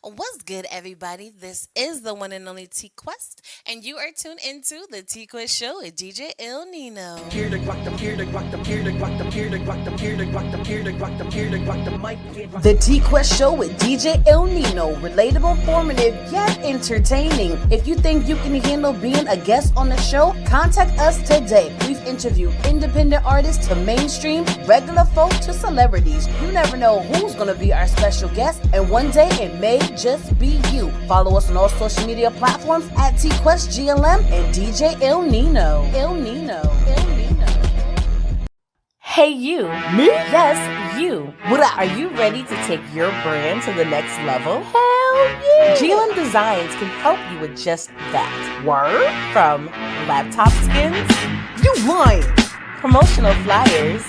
What's good, everybody? This is the one and only T-Quest, and you are tuned into the T-Quest Show with DJ ILL NINO. Here to guac them, here to guac them, here to guac them, here to guac them, here to guac them, here to guac them, here to guac them, mic. The T-Quest Show with DJ ILL NINO. Relatable, informative, yet entertaining. If you think you can handle being a guest on the show, contact us today. We've interviewed independent artists to mainstream, regular folk to celebrities. You never know who's going to be our special guest, and one day it may just be you. Follow us on all social media platforms at TQuestGLM and DJ ILL NINO. ILL NINO. ILL NINO. Hey you. Me? Yes, you. What up? Are you ready to take your brand to the next level? Hell yeah! GLM Designs can help you with just that. Word? From laptop skins? You lying! Promotional flyers?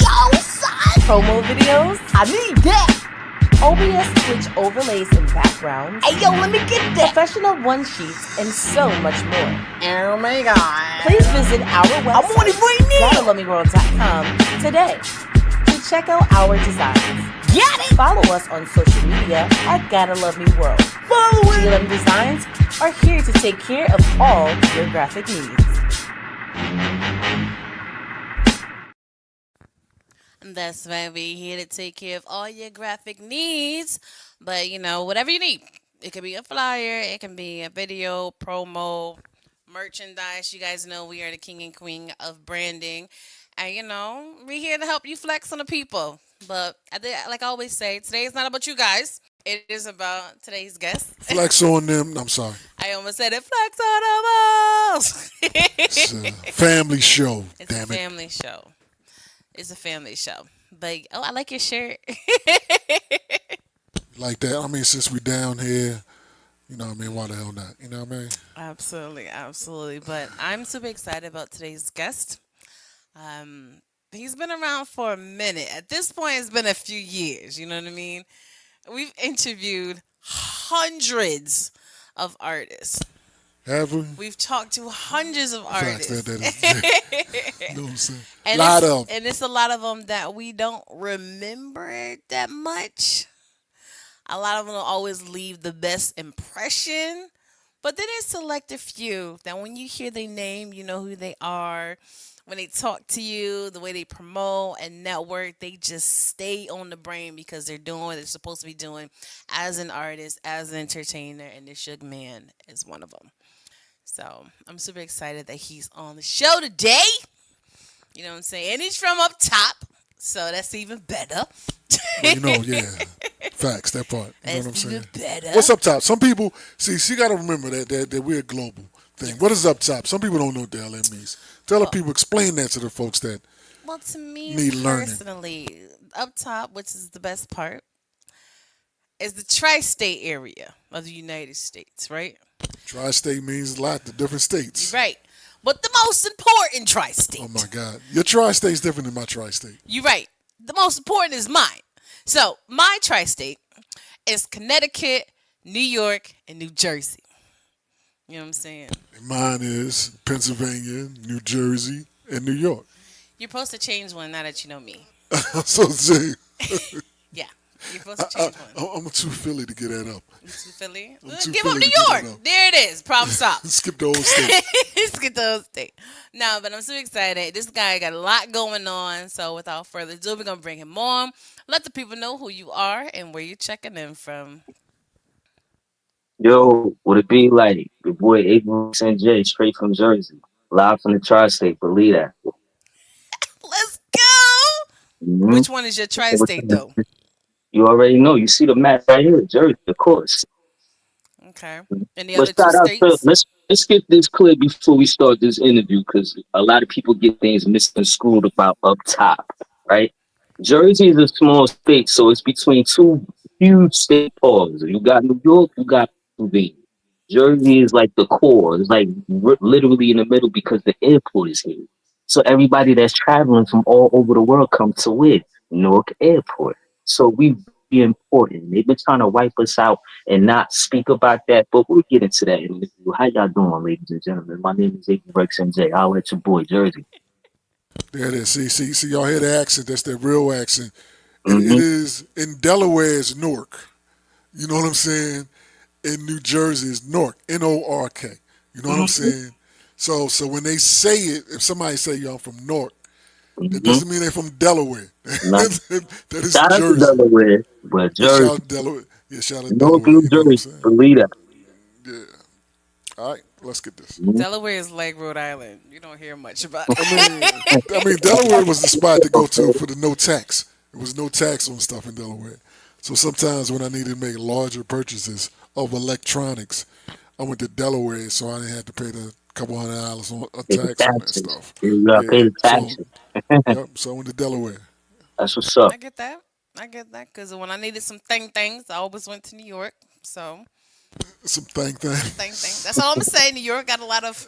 Yo, son! Promo videos? I need that! OBS Twitch overlays and backgrounds. Hey yo, let me get that! Professional one-sheets and so much more. Oh my god. Please visit our website, I'm on it right now. GottaLoveMeWorld.com today to check out our designs. Got it! Follow us on social media at Gotta Love Me World. Follow it! GLM Designs are here to take care of all your graphic needs. That's right, we're here to take care of all your graphic needs. But, whatever you need. It could be a flyer, it can be a video, promo, merchandise. You guys know we are the king and queen of branding. And, we're here to help you flex on the people. But, like I always say, today is not about you guys. It is about today's guest. Flex on them. I'm sorry. I almost said it. Flex on them all. It's a family show. It's damn a it. family show. It's a family show. But, I like your shirt. Like that. I mean, since we down here, why the hell not? You know what I mean? Absolutely, absolutely. But I'm super excited about today's guest. He's been around for a minute. At this point, it's been a few years. You know what I mean? We've interviewed hundreds of artists. Have we? We've talked to hundreds of Facts, artists. you know what I'm saying? And Lot of them. and it's a lot of them that we don't remember that much. A lot of them will always leave the best impression. But then there's select a few that when you hear their name, you know who they are. When they talk to you, the way they promote and network, they just stay on the brain because they're doing what they're supposed to be doing as an artist, as an entertainer, and the Suge Man is one of them. So I'm super excited that he's on the show today. You know what I'm saying? And he's from up top, so that's even better. Well, yeah. Facts, that part. You know what I'm That's saying? even better. What's up top? Some people, you got to remember that we're a global thing. What is up top? Some people don't know what the hell that means. Tell the people, explain that to the folks that Well, to me need learning. personally, up top, which is the best part, is the tri-state area of the United States, right? Tri-state means a lot to different states. You're right. But the most important tri-state. Oh, my God. Your tri-state's different than my tri-state. You're right. The most important is mine. So, my tri-state is Connecticut, New York, and New Jersey. You know what I'm saying? And mine is Pennsylvania, New Jersey, and New York. You're supposed to change one now that you know me. So, see, Yeah. You're supposed to change one. I'm too Philly to get that up. You too Philly? too Give up Philly New to get York. that up. There it is. Problem solved. Skip the whole state. Skip the whole state. No, but I'm so excited. This guy got a lot going on. So without further ado, we're going to bring him on. Let the people know who you are and where you're checking in from. Yo, would it be like your boy AvarexNJ straight from Jersey, live from the tri-state? Believe that. Let's go. Mhm. Which one is your tri-state, though? You already know. You see the map right here, Jersey, of course. Okay. And the But other two shout out to states? let's get this clear before we start this interview, because a lot of people get things misconstrued about up top, right? Jersey is a small state, so it's between two huge state parts. You got New York, you got Pennsylvania. Jersey is like the core. It's like literally in the middle because the airport is here. So everybody that's traveling from all over the world come to it, Newark Airport. So we be important. They've been trying to wipe us out and not speak about that, but we'll get into that in a minute. How y'all doing, ladies and gentlemen? My name is AvarexNJ. I'll let your boy Jersey. There it is. See, y'all hear the accent. That's the real accent. It Mhm. is in Delaware, it's Newark. You know what I'm saying? In New Jersey is Nork, Nork. You know what I'm saying? So when they say it, if somebody say, "Yo, I'm from Nork," that Mm-hmm. doesn't mean they're from Delaware. Nah, That is shout out to Jersey. Delaware, but Yeah, shout Jersey, out to Delaware. Yeah, shout out to North Delaware. New You know what I'm Jersey, saying? believe that. Yeah. All right, let's get this. Mhm. Delaware is like Rhode Island. You don't hear much about Delaware was the spot to go to for the no tax. There was no tax on stuff in Delaware. So sometimes when I needed to make larger purchases of electronics, I went to Delaware, so I didn't have to pay the couple $100 on a Pay the tax on that taxes. stuff. You gotta Yeah. pay the So taxes. yep. So I went to Delaware. That's what's up. I get that. I get that because when I needed some things, I always went to New York. So Some thing. things. That's all I'm gonna say. New York got a lot of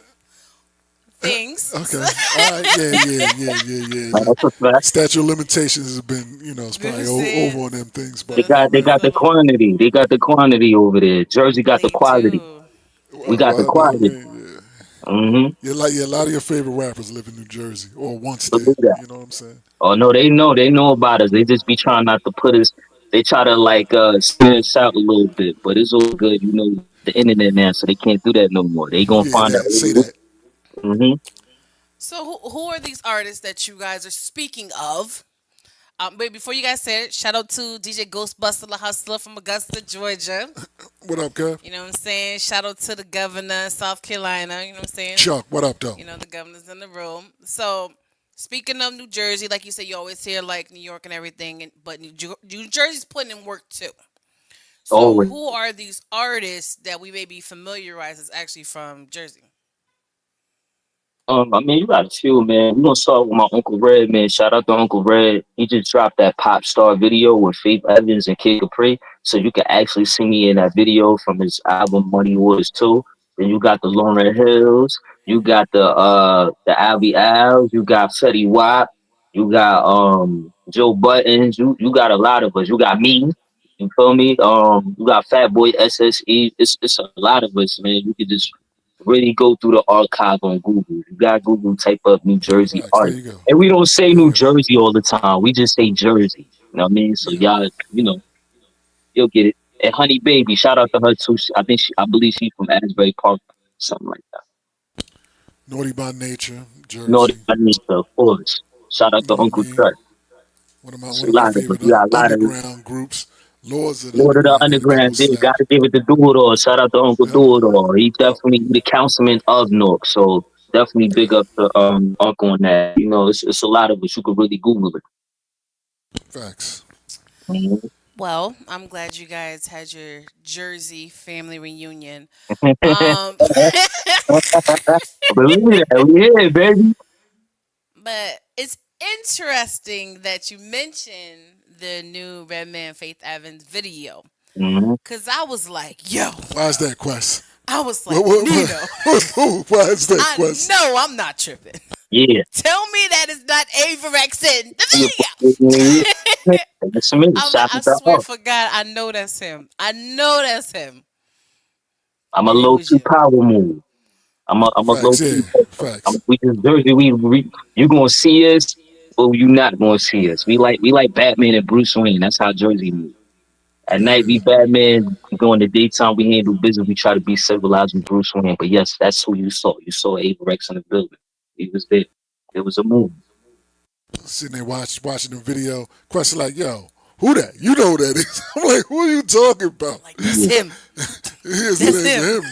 things. Okay. All right. Yeah. That's a fact. Statute of limitations has been, it's probably over Saying on them things by They the now, got they man. got the quantity. They got the quantity over there. Jersey got the they quality. do. We got the Well, I quality. mean, yeah. Mm-hmm. A lot of your favorite rappers live in New Jersey or once did. Believe that. You know what I'm saying? Oh no, they know about us. They just be trying not to put us. They try to like smear us out a little bit, but it's all good. You know the internet now, so they can't do that no more. They gonna Yeah, find that say out. that. Mm-hmm. So who are these artists that you guys are speaking of? But before you guys say it, shout out to DJ Ghostbuster La Hustler from Augusta, Georgia. What up, Kev? You know what I'm saying? Shout out to the governor, South Carolina. You know what I'm saying? Chuck, what up, though? You know, the governor's in the room. So, speaking of New Jersey, like you said, you always hear like New York and everything, but New Jersey's putting in work too. So, Always. who are these artists that we may be familiarized as actually from Jersey? I mean, you got a few, man. We're gonna start with my Uncle Red, man. Shout out to Uncle Red. He just dropped that pop star video with Faith Evans and Kid Capri. So you can actually see me in that video from his album Money Wars 2. Then you got the Lauren Hills, you got the Albie Al, you got Fetty Wap, you got Joe Buttons, you got a lot of us. You got me, you feel me? You got Fat Boy SSE. It's a lot of us, man. You could just really go through the archive on Google. You got Google, type up New Jersey Facts. There art. you go. And we don't say There New you go. Jersey all the time. We just say Jersey. You know what I mean? So Yeah. y'all, you'll get it. And Honey Baby, shout out to her too. I believe she's from Asbury Park, something like that. Naughty by Nature, Northern Jersey. Vanessa, of course. Shout out You to know what I Uncle mean? Chuck. It's One a of my lot of us. favorite We got a lot of underground groups. Lords of the Lord of the Underground had a couple Underground. They slaps. gotta give it to Doodle. Shout out to Uncle Yep. Doodle. He Yep. definitely the councilman of Newark. So definitely Yeah. big up to Uncle on that. You know, it's a lot of us. You could really Google it. Facts. Mhm. Well, I'm glad you guys had your Jersey family reunion. Um, Believe that. We here, baby. but it's interesting that you mentioned the new Redman Faith Evans video. Mhm. Cause I was like, yo, Why is that, Quest? I was like, What, Nino, why is that, I Quest? know I'm not tripping. Yeah. Tell me that is not Avarex in Yeah. the video. That's me. Shout I out to swear her. for God, I know that's him. I know that's him. I'm a And it low was key you. power move. I'm a low Facts, yeah. key. Facts. We just Jersey. You gonna see us, but you not gonna see us. We like Batman and Bruce Wayne. That's how Jersey moves. At night, we Yeah. Batman. During the daytime, we handle business. We try to be civilized with Bruce Wayne. But yes, that's who you saw. You saw Averex in the building. He was there. It was a movie. Sitting there watching the video. Quest like, yo, who that? You know who that is. I'm like, who are you talking about? Like that's him. Here's That's him.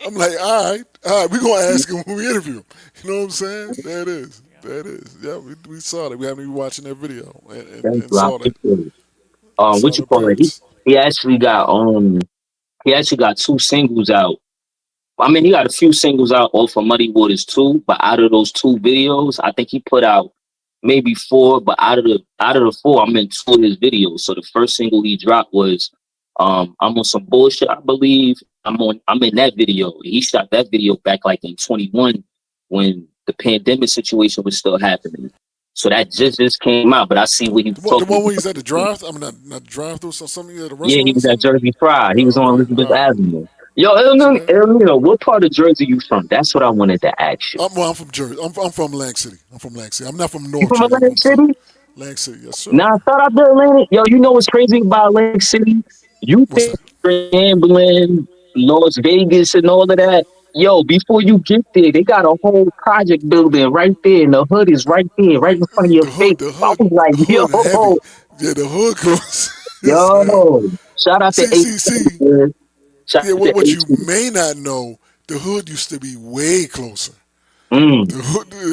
I'm like, all right, we're gonna ask him when we interview him. You know what I'm saying? That is. That is. Yeah, we saw that. We happened to be watching that video Thank and you. I saw that. appreciate it. Saw What the you call it? appearance. He actually got two singles out. I mean, he got a few singles out off of Muddy Waters too, but out of those two videos, I think he put out maybe four. But out of the four, I'm in two of his videos. So the first single he dropped was I'm on some bullshit, I believe. I'm in that video. He shot that video back like in 21 when the pandemic situation was still happening. So that just came out, but I see what he was The talking one where about. he's at the drive. I mean, not drive through something at a Yeah, he restaurant or was at something. Jersey Fried. He was Oh, on okay. Elizabeth All right. Avenue. Yo, See that? What part of Jersey you from? That's what I wanted to ask you. I'm from Jersey. I'm from Lang City. I'm from Lang City. I'm not from You North from Jersey. I'm Atlantic from City? Lang City. Yes, sir. Nah, shout out to Atlantic. Yo, you know what's crazy about Atlantic City? You What's think that? gambling, Las Vegas, and all of that? Yo, before you get there, they got a whole project building right there, and the hood is right there, right in front of your The face. hood, the I hood, was like, the hood heavy. yo, Yeah, the hood goes. Son. yo, shout out to See. AC, man. Shout Yeah, out to what you AC. may not know, the hood used to be way closer. Mm, The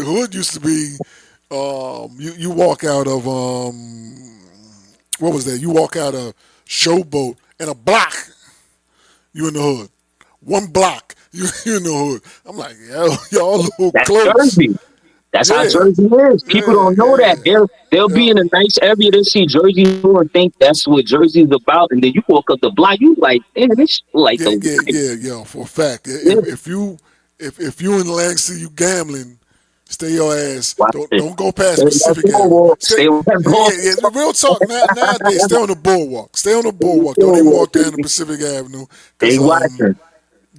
hood used to be, you walk out of what was that? You walk out of Showboat and a block, you in the hood. One block, you in the hood. I'm like, yo, y'all a little that's close. Jersey. That's how Yeah, Jersey is. People yeah, don't know that. yeah. They'll be Yeah. in a nice area. They see Jersey Shore and think that's what Jersey's about, and then you walk up the block, you like, damn, this like Yeah, the yeah, like, yeah, yeah. For a fact, yeah, if you in Lansing, you gambling, stay your ass. watch it. Don't go Stay past on that Pacific Avenue. boardwalk. Stay. Stay on that Yeah, boardwalk. yeah, yeah. Real talk. Nowadays, stay on the boardwalk. Stay on the Stay on the boardwalk. Don't even boardwalk, walk down to baby. Pacific Avenue, cause They watching.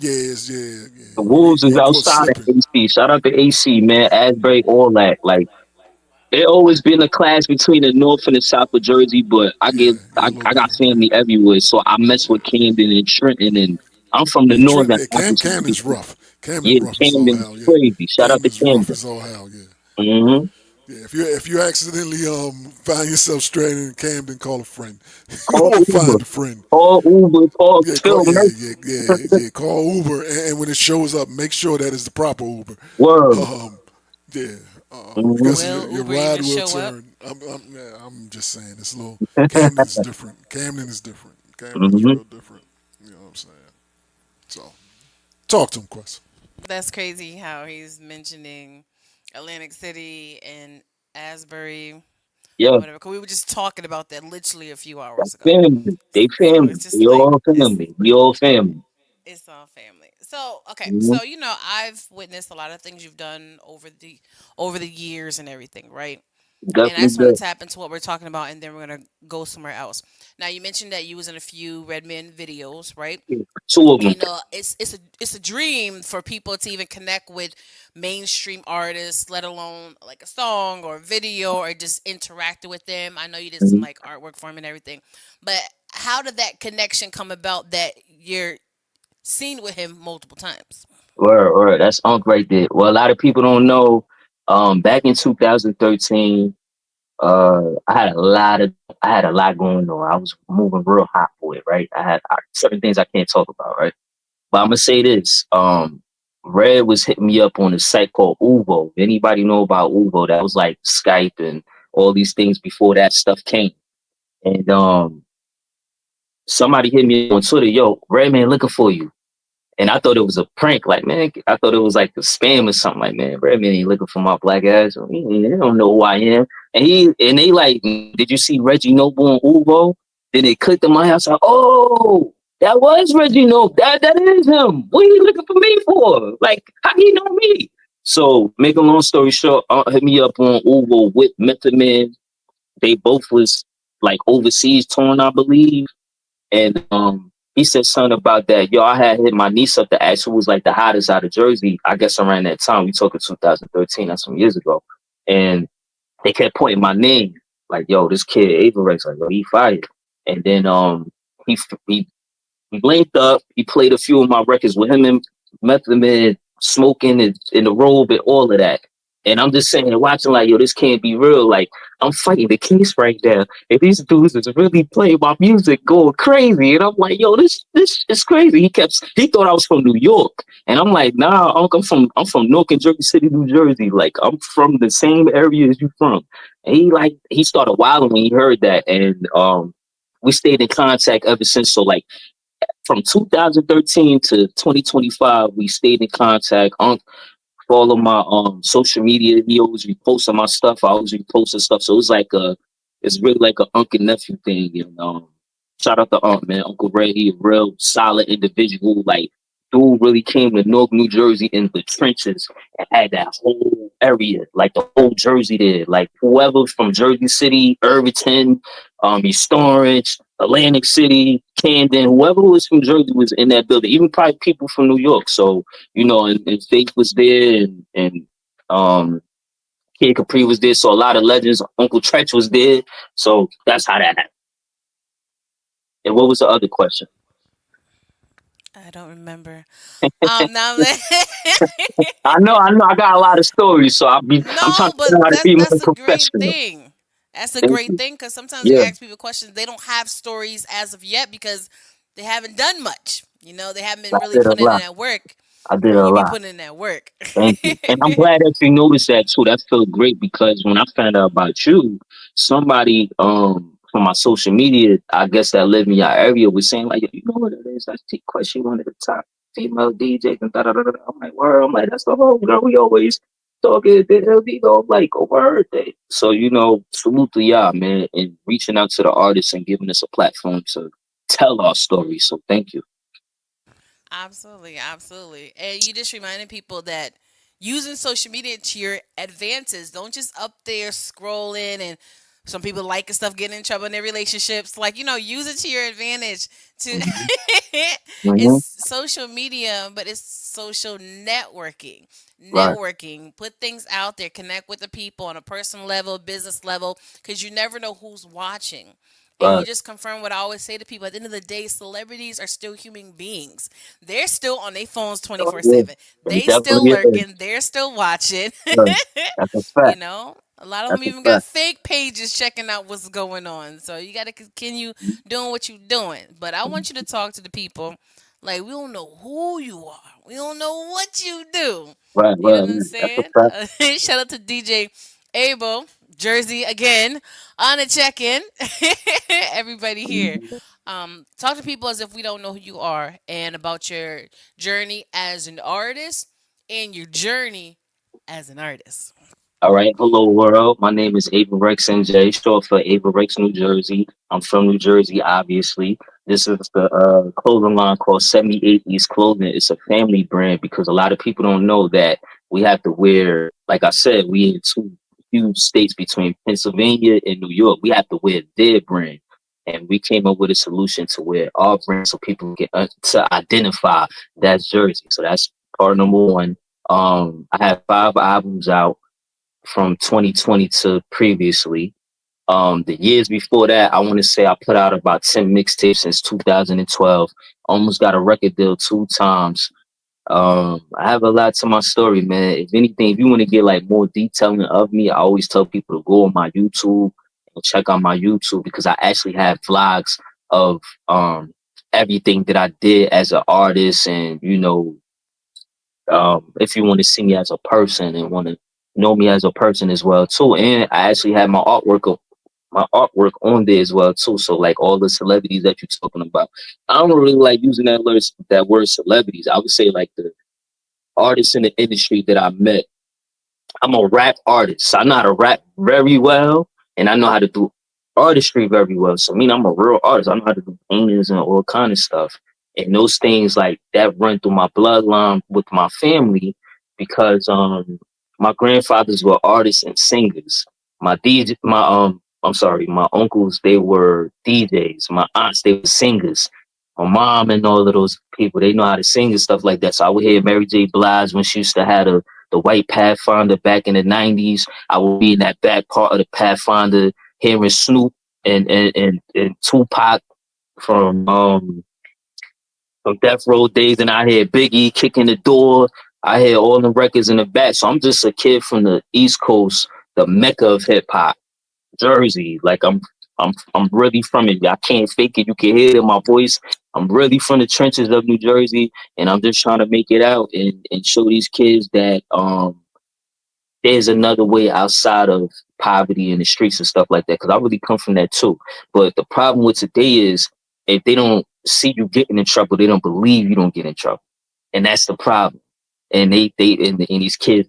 yeah, yeah. The Wolves is You caught outside of slipping. AC. Shout out to AC, man. Asbury, all that. Like, it always been a clash between the north and the south of Jersey, but Yeah, yeah, a little I got different. family everywhere, so I mess with Camden and Trenton, and I'm from the Yeah, northern Yeah, half of Camden's Jersey. rough. Camden's Yeah, rough as all Camden is hell. Yeah, crazy. Shout out to Camden's rough Camden. as all hell. Yeah. Mm-hmm. Yeah, if you accidentally find yourself stranded in Camden, call a friend. You Call won't Uber. find a friend. Call Uber. Call Yeah, Phil Mercy. call Uber, and when it shows up, make sure that it's the proper Uber. Word. Um, yeah, Mm-hmm. because Will your Uber even ride will show up? turn. Yeah, I'm just saying, it's a little. Camden's different. Camden is different. Camden is Mm-hmm. real different. You know what I'm saying? So, talk to him, Quest. That's crazy how he's mentioning Atlantic City and Asbury, Yeah, whatever. 'Cause we were just talking about that literally a few that's hours ago. family. They So family. it's just We like all family. We all family. it's all family. So okay, Mm-hmm. so I've witnessed a lot of things you've done over the years and everything, right? And I Definitely just want to good. tap into what we're talking about, and then we're gonna go somewhere else. Now you mentioned that you was in a few Redman videos, right? Two of them. It's a dream for people to even connect with mainstream artists, let alone like a song or a video or just interacting with them. I know you did some Mm-hmm. like artwork for him and everything, but how did that connection come about that you're seen with him multiple times? Word. That's Unc right there. Well, a lot of people don't know. Back in 2013, I had a lot going on. I was moving real hot for it, right? Certain things I can't talk about, right? But I'm gonna say this. Red was hitting me up on a site called Uvo. Anybody know about Uvo? That was like Skype and all these things before that stuff came. And somebody hit me on Twitter, yo, Redman looking for you. And I thought it was a prank. Like, man, I thought it was like a spam or something. Like, man, Redman ain't looking for my black ass. They don't know who I am. And they like, did you see Reggie Noble on Uvo? Then they clicked on my house. Like, oh, that was Reggie Noble. That is him. What are you looking for me for? Like, how he know me? So, make a long story short, hit me up on Uvo with Method Man. They both was like overseas touring, I believe. And he said something about that. Yo, I had hit my niece up to ask who was like the hottest out of Jersey. I guess around that time. We talking 2013, that's some years ago. And they kept pointing my name. Like, yo, this kid Avarex, like, yo, he fired. And then he he he linked up. He played a few of my records with him and Method Man smoking in the robe and all of that. And I'm just sitting there watching like, yo, this can't be real. Like, I'm fighting the case right now. And these dudes is really playing my music going crazy. And I'm like, yo, this is crazy. He thought I was from New York. And I'm like, nah, Unc, I'm from Newark and Jersey City, New Jersey. Like, I'm from the same area as you from. And he started wilding when he heard that. And we stayed in contact ever since. So like from 2013 to 2025, we stayed in contact. Follow my social media. He always reposting my stuff. I always reposting stuff. So it's really like a uncle nephew thing. And shout out to Unc, man. Uncle Ray, he a real solid individual. Like, dude really came to Newark, New Jersey in the trenches and had that whole area, like the whole Jersey there. Like whoever from Jersey City, Irvington, East Orange, Atlantic City, Camden, whoever was from Jersey was in that building. Even probably people from New York. So and Faith was there, and um, Kid Capri was there. So a lot of legends. Uncle Tretch was there. So that's how that happened. And what was the other question? I don't remember. Now I know, I got a lot of stories, so I'm trying no, to but learn how to be more that's a great professional. thing. That's a Thank great you. thing because sometimes you Yeah, ask people questions they don't have stories as of yet because they haven't done much. They haven't been I really did a putting in lot. that work, I did and a you be lot. putting in that work. Thank you. And I'm glad that you noticed that too. That felt great because when I found out about you, somebody from my social media, I guess that lived in your area, was saying like, you know what it is? That's T-Quest. She one of the top female DJs and da da da da. I'm like, word. I'm like, that's the whole girl. We always talking. You know, like a word thing. So salute to y'all, man, and reaching out to the artists and giving us a platform to tell our story. So thank you. Absolutely, absolutely. And you just reminding people that using social media to your advances, don't just up there scrolling and some people liking stuff, getting in trouble in their relationships. Like, use it to your advantage to Hmm. it's Hmm. social media, but it's social networking. Right, Networking, put things out there, connect with the people on a personal level, business level, because you never know who's watching. And you right. just confirm what I always say to people. At the end of the day, celebrities are still human beings. They're still on their phones Oh, 24 yeah. 7. They They still definitely is. lurking. They're still watching. Right. That's a you fact. know, a lot of them That's a even got fact. fake pages checking out what's going on. So you got to continue doing what you're doing. But I want you to talk to the people. Like, we don't know who you are, we don't know what you do. Right, You know right, what I'm right. That's a saying? fact. Shout out to DJ Abel, Jersey again, on a check in. Everybody here. Mhm. Talk to people as if we don't know who you are and about your journey as an artist and your journey as an artist. All right. Hello, world. My name is AvarexNJ, short for Avarex, New Jersey. I'm from New Jersey, obviously. This is the clothing line called 78 East Clothing. It's a family brand because a lot of people don't know that we have to wear, like I said, we in two huge states between Pennsylvania and New York. We have to wear their brand. And we came up with a solution to wear our brand so people get to identify that's Jersey. So that's part number one. I have 5 albums out from 2020 to previously. The years before that, I want to say I put out about 10 mixtapes since 2012. Almost got a record deal 2 times. I have a lot to my story, man. If anything, if you want to get like more detailing of me, I always tell people to go on my YouTube and check out my YouTube because I actually have vlogs of everything that I did as an artist and if you want to see me as a person and want to know me as a person as well too. And I actually have my artwork on there as well too. So like all the celebrities that you're talking about, I don't really like using that word celebrities. I would say like the artists in the industry that I met. I'm a rap artist. I know how to rap very well, and I know how to do artistry very well. So, I mean, I'm a real artist. I know how to do paintings and all kind of stuff. And those things like that run through my bloodline with my family because my grandfathers were artists and singers. I'm sorry, my uncles they were DJs. My aunts they were singers. My mom and all of those people they know how to sing and stuff like that. So I would hear Mary J. Blige when she used to have the white Pathfinder back in the 90s. I would be in that back part of the Pathfinder hearing Snoop and Tupac from Death Row days, and I hear Biggie kicking the door. I hear all the records in the back. So I'm just a kid from the East Coast, the mecca of hip hop, Jersey. Like I'm really from it. I can't fake it. You can hear it in my voice. I'm really from the trenches of New Jersey, and I'm just trying to make it out and show these kids that there's another way outside of poverty in the streets and stuff like that. Because I really come from that too. But the problem with today is if they don't see you getting in trouble, they don't believe you don't get in trouble, and that's the problem. And and these kids,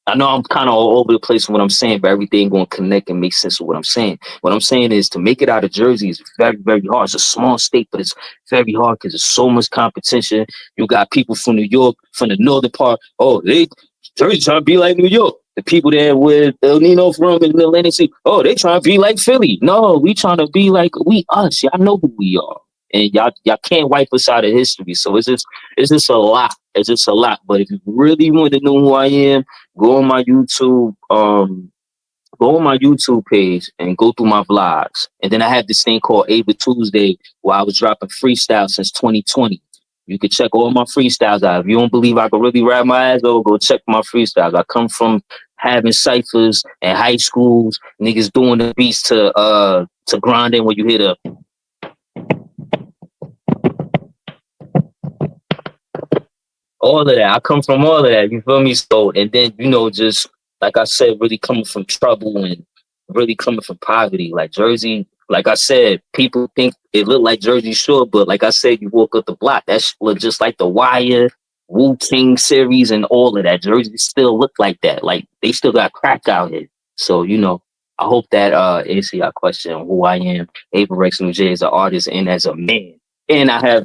I know I'm kind of all over the place with what I'm saying, but everything going to connect and make sense of what I'm saying. What I'm saying is to make it out of Jersey is very, very hard. It's a small state, but it's very hard because there's so much competition. You got people from New York, from the northern part. Oh, Jersey trying to be like New York. The people there with El Nino from in the Atlantic City, oh, they trying to be like Philly. No, we trying to be like we us. Y'all know who we are. And y'all can't wipe us out of history. So it's just a lot. It's just a lot. But if you really want to know who I am, go on my YouTube. go on my YouTube page and go through my vlogs. And then I have this thing called Ava Tuesday where I was dropping freestyles since 2020. You can check all my freestyles out. If you don't believe I can really rap my ass over, go check my freestyles. I come from having ciphers and high schools, niggas doing the beats to grinding when you hear the all of that. I come from all of that. You feel me? So, and then, just like I said, really coming from trouble and really coming from poverty. Like Jersey, like I said, people think it looked like Jersey Shore, but like I said, you walk up the block, that shit look just like The Wire, Wu-Tang series, and all of that. Jersey still look like that. Like they still got crack out here. So, I hope that answer your question on who I am. AvarexNJ as an artist and as a man. And I have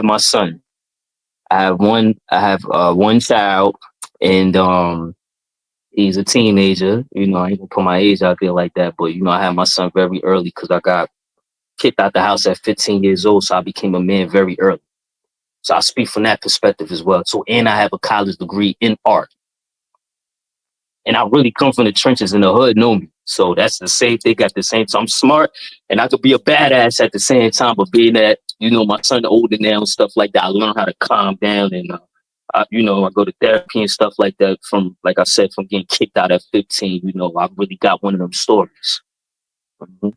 my son. I have one child, and he's a teenager. I ain't gonna put my age out there like that, but I had my son very early because I got kicked out the house at 15 years old, so I became a man very early. So I speak from that perspective as well. So, and I have a college degree in art, and I really come from the trenches in the hood, know me. So that's the same thing at the same time. I'm smart and I could be a badass at the same time, but being that, my son older now and stuff like that, I learned how to calm down and, I go to therapy and stuff like that from, like I said, from getting kicked out at 15, I really got one of them stories. Mhm.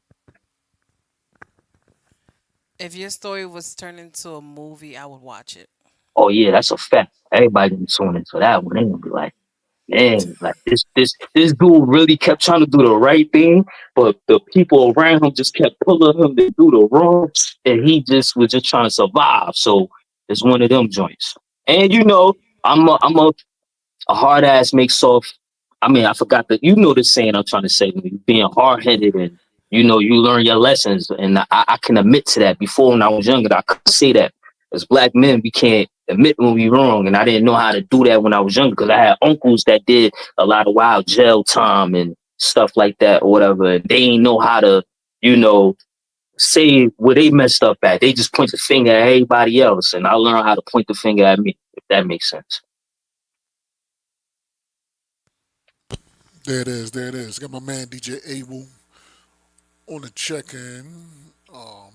If your story was turned into a movie, I would watch it. Oh yeah, that's a fact. Everybody gonna tune into that one. They gonna be like, man, like this dude really kept trying to do the right thing, but the people around him just kept pulling him to do the wrong, and he just was just trying to survive. So it's one of them joints. And I'm a hard ass makes soft. I mean, I forgot that the saying I'm trying to say. When you being hard headed and you learn your lessons, and I can admit to that. Before when I was younger, I couldn't say that. As black men, we can't admit when we wrong, and I didn't know how to do that when I was younger because I had uncles that did a lot of wild jail time and stuff like that or whatever. And they ain't know how to, you know, say where they messed up at. They just point the finger at everybody else, and I learned how to point the finger at me. If that makes sense. There it is. There it is. Got my man DJ Abel on the check-in.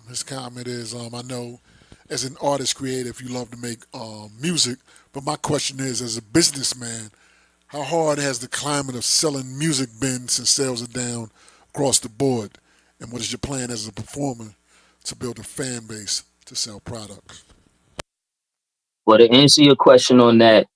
His comment is, I know as an artist creative, you love to make music, but my question is, as a businessman, how hard has the climate of selling music been since sales are down across the board? And what is your plan as a performer to build a fan base to sell products? Well, to answer your question on that,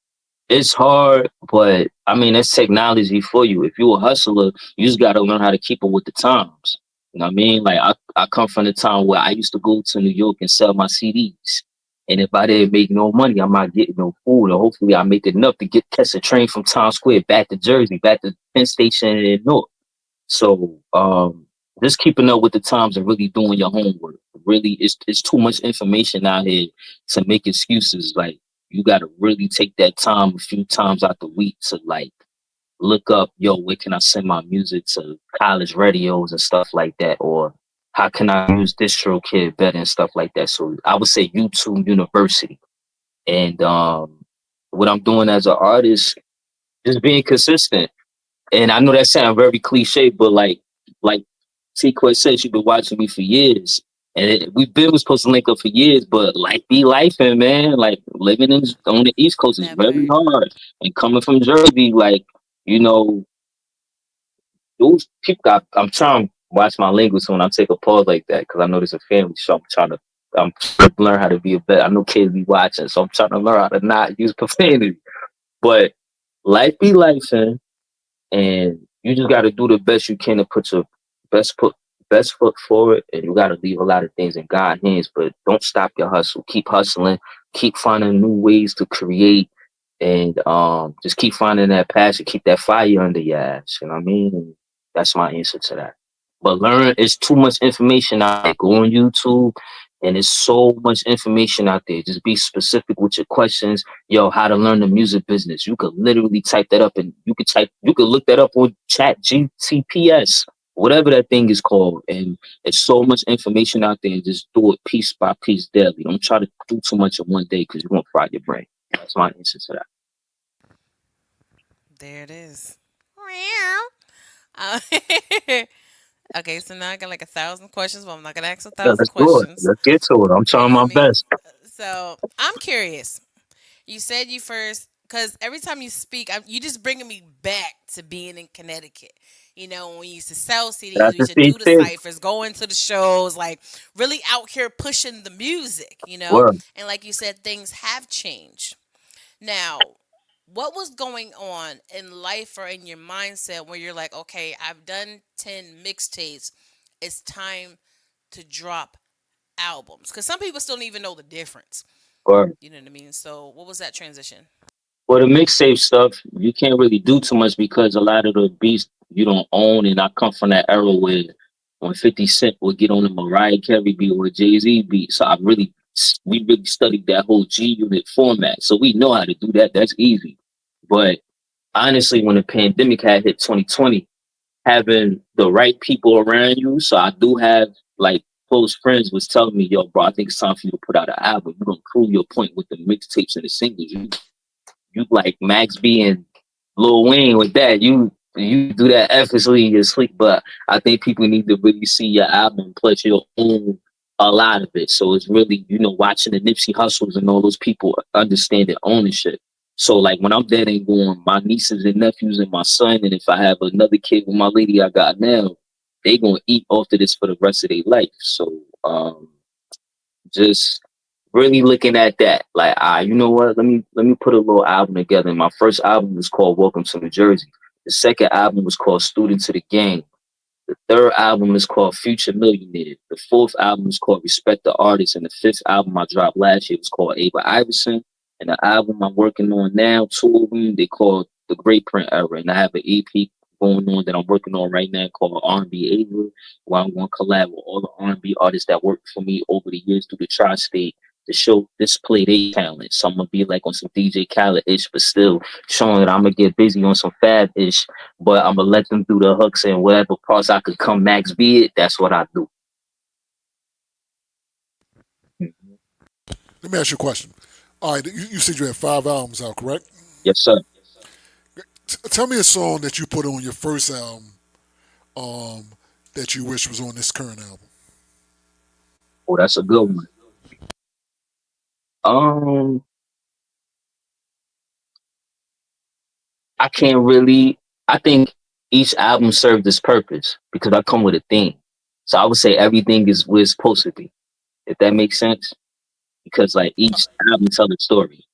it's hard, but I mean, that's technology for you. If you're a hustler, you just got to learn how to keep up with the times. You know what I mean? Like, I come from the time where I used to go to New York and sell my CDs. And if I didn't make no money, I'm not getting no food. Or hopefully I make enough to catch a train from Times Square back to Jersey, back to Penn Station in North. So just keeping up with the times and really doing your homework. Really, it's too much information out here to make excuses. Like you got to really take that time a few times out the week to like look up, yo, where can I send my music to college radios and stuff like that, or how can I use DistroKid better and stuff like that. So I would say YouTube University, and what I'm doing as an artist, just being consistent. And I know that sounds very cliche, but like T-Quest said, she's been watching me for years. And we've been was supposed to link up for years, but life be life, and man, like living on the East Coast is That very part. hard. And coming from Jersey, like, you know, those people, I'm trying to watch my language when I take a pause like that, because I know there's a family show. I'm trying to learn how to be a better. I know kids be watching, so I'm trying to learn how to not use profanity. But life be life, and you just got to do the best you can to put your best foot best foot forward, and you got to leave a lot of things in God's hands. But don't stop your hustle. Keep hustling. Keep finding new ways to create, and just keep finding that passion. Keep that fire under your ass. You know what I mean? And that's my answer to that. But learn. It's too much information out there. Go on YouTube. And there's so much information out there. Just be specific with your questions. Yo, how to learn the music business. You could literally type that up, and you could look that up on Chat GTPS, whatever that thing is called. And it's so much information out there, and just do it piece by piece daily. Don't try to do too much in one day because you're gonna fry your brain. That's my answer to that. There it is. Meow. Uh, okay, so now I got like 1,000 questions, but I'm not gonna ask a Yeah, thousand let's do it. questions. Let's get to it. I'm You trying know what my I mean? best. So I'm curious. You said you first, because every time you speak, you just bringing me back to being in Connecticut. When we used to sell CDs, That's we the used to thing, do the too. ciphers, going to the shows, like really out here pushing the music. Word. And like you said, things have changed. Now, what was going on in life or in your mindset where you're like, okay, I've done 10 mixtapes. It's time to drop albums? Because some people still don't even know the difference. Word. You know what I mean? So, what was that transition? Well, the mixtape stuff, you can't really do too much because a lot of the beats you don't own, and I come from that era where when 50 Cent would get on a Mariah Carey beat or a Jay-Z beat. So we really studied that whole G Unit format. So we know how to do that. That's easy. But honestly, when the pandemic had hit 2020, having the right people around you, so I do have like close friends was telling me, yo, bro, I think it's time for you to put out an album. You're gonna prove your point with the mixtapes and the singles. You like Max B and Lil Wayne with that. You do that effortlessly in your sleep, but I think people need to really see your album plus your own a lot of it. So it's really, watching the Nipsey Hustles and all those people understanding ownership. So like when I'm dead and gone, my nieces and nephews and my son, and if I have another kid with my lady I got now, they gonna eat off of this for the rest of their life. So just really looking at that, like, you know what? Let me put a little album together. And my first album was called Welcome to New Jersey. The second album was called Student to the Game. The third album is called Future Millionaire. The fourth album is called Respect the Artist. And the fifth album I dropped last year was called Ava Iverson. And the album I'm working on now, two of them, they called The Great Print Era. And I have an EP going on that I'm working on right now called R&B Ava, where I'm going to collab with all the R&B artists that worked for me over the years through the tri-state to show display their talent. So I'm going to be like on some DJ Khaled-ish, but still showing that I'm going to get busy on some Fab-ish, but I'm gonna let them do the hooks and whatever parts I could come Max be it. That's what I do. Let me ask you a question. All right, you said you had 5 albums out, correct? Yes, sir. Tell me a song that you put on your first album um, that you wish was on this current album. Oh, that's a good one. Um, I can't really. I think each album served its purpose because I come with a theme. So I would say everything is where it's supposed to be. If that makes sense, because like each album tells a story.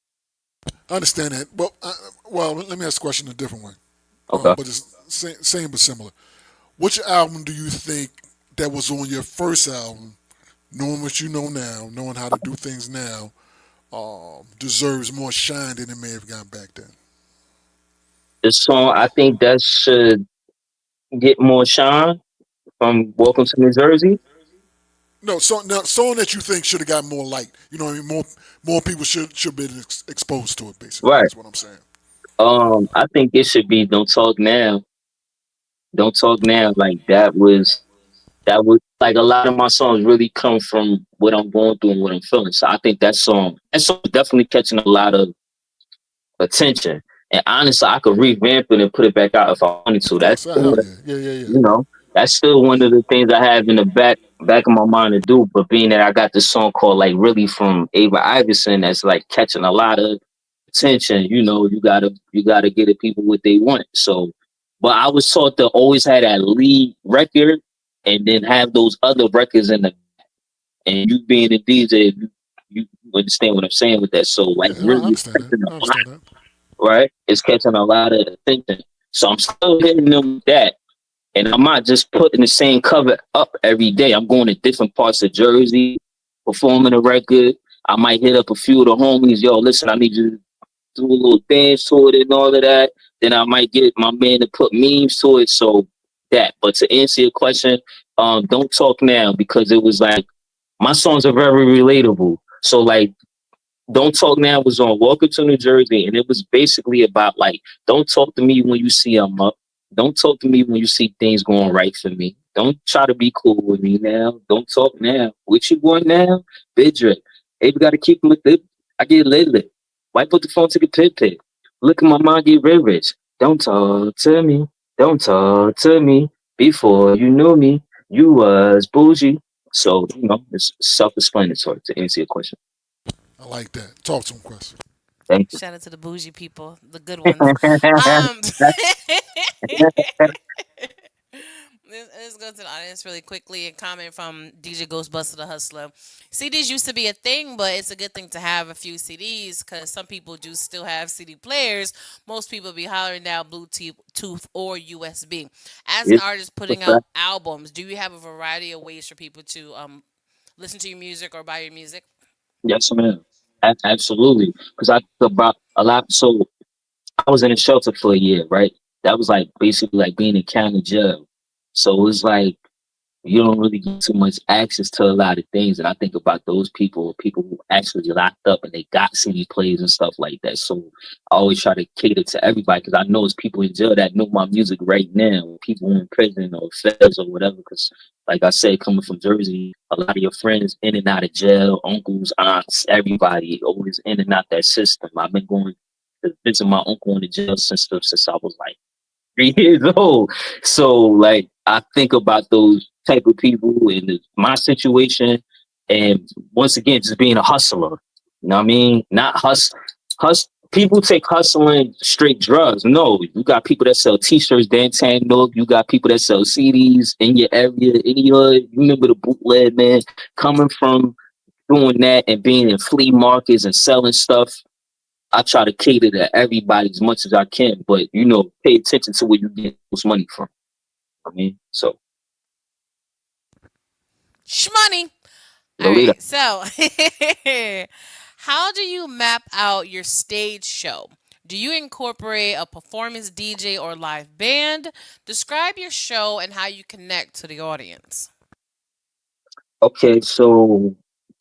I understand that. Well, let me ask the question a different way, Okay. but it's same but similar. Which album do you think that was on your first album, knowing what you know now, knowing how to do things now, deserves more shine than it may have gotten back then? This song, I think that should get more shine from Welcome to New Jersey. No, song that you think should have got more light. You know what I mean? More people should be exposed to it. Basically, Right. is what I'm saying. I think it should be Don't Talk Now. Don't Talk Now. Like that was like a lot of my songs really come from what I'm going through and what I'm feeling. So I think that song is definitely catching a lot of attention. And honestly, I could revamp it and put it back out if I wanted to. Oh, That's so still, hell yeah, yeah, yeah, yeah. you know, that's still one of the things I have in the back of my mind to do. But being that I got this song called like really from Ava Iverson that's like catching a lot of attention, you gotta get the people what they want. So but I was taught to always have that lead record and then have those other records in the and you being a DJ, you understand what I'm saying with that. So like Yeah, I really understand that. catching I a lot, understand that. right? It's catching a lot of attention. So I'm still hitting them with that. And I'm not just putting the same cover up every day. I'm going to different parts of Jersey, performing a record. I might hit up a few of the homies. Yo, listen, I need you to do a little dance to it and all of that. Then I might get my man to put memes to it. So that. But to answer your question, don't talk now because it was like my songs are very relatable. So like don't Talk Now was on Welcome to New Jersey, and it was basically about like, don't talk to me when you see I'm up. Don't talk to me when you see things going right for me. Don't try to be cool with me now. Don't talk now. What you want now? Bidra. Hey, we gotta keep with it. I get lit. Why put the phone to the pit pit? Look at my mind get rich. Don't talk to me. Don't talk to me before you knew me. You was bougie. So, it's self-explanatory to answer your question. I like that. Talk to him, Quest. Thank you. Shout out to the bougie people, the good ones. Um, let's go to the audience really quickly. A comment from DJ Ghostbuster the Hustler. CDs used to be a thing, but it's a good thing to have a few CDs because some people do still have CD players. Most people be hollering down Bluetooth or USB. As an Yes, artist that's putting a out fact. albums, do you have a variety of ways for people to listen to your music or buy your music? Yes, ma'am. Absolutely. Because I think about a lot. So I was in a shelter for a year, right? That was like basically like being in county jail. So it was like you don't really get too much access to a lot of things. And I think about those people who actually locked up and they got CD plays and stuff like that. So I always try to cater to everybody because I know it's people in jail that know my music right now, people in prison or feds or whatever. Because, like I said, coming from Jersey, a lot of your friends in and out of jail, uncles, aunts, everybody always in and out that system. I've been going to visit my uncle in the jail since I was like 3 years old. So like I think about those type of people in my situation, and once again, just being a hustler. You know what I mean? Not hustle. People take hustling straight drugs. No, you got people that sell T-shirts, downtown North. You got people that sell CDs in your area, in your. You remember the bootleg man coming from doing that and being in flea markets and selling stuff. I try to cater to everybody as much as I can, but pay attention to where you get most money from. I mean, so Shmoney. All no later. right. So, how do you map out your stage show? Do you incorporate a performance DJ or live band? Describe your show and how you connect to the audience. Okay, so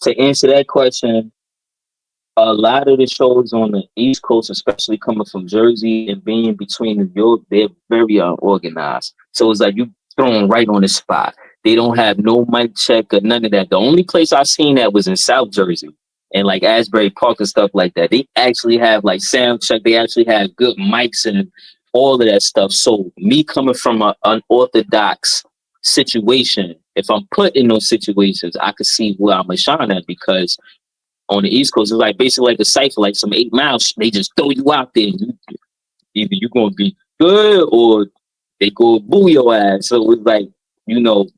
to answer that question, a lot of the shows on the East Coast, especially coming from Jersey and being between New York, they're very unorganized. So it's like you thrown right on the spot. They don't have no mic check or none of that. The only place I seen that was in South Jersey and like Asbury Park and stuff like that. They actually have like sound check. They actually have good mics and all of that stuff. So me coming from an unorthodox situation, if I'm put in those situations, I could see where I'm gonna shine at because on the East Coast, it's like basically like a cipher, like some 8 miles. They just throw you out there. Either you're gonna be good or they go boo your ass. So it's like, you know,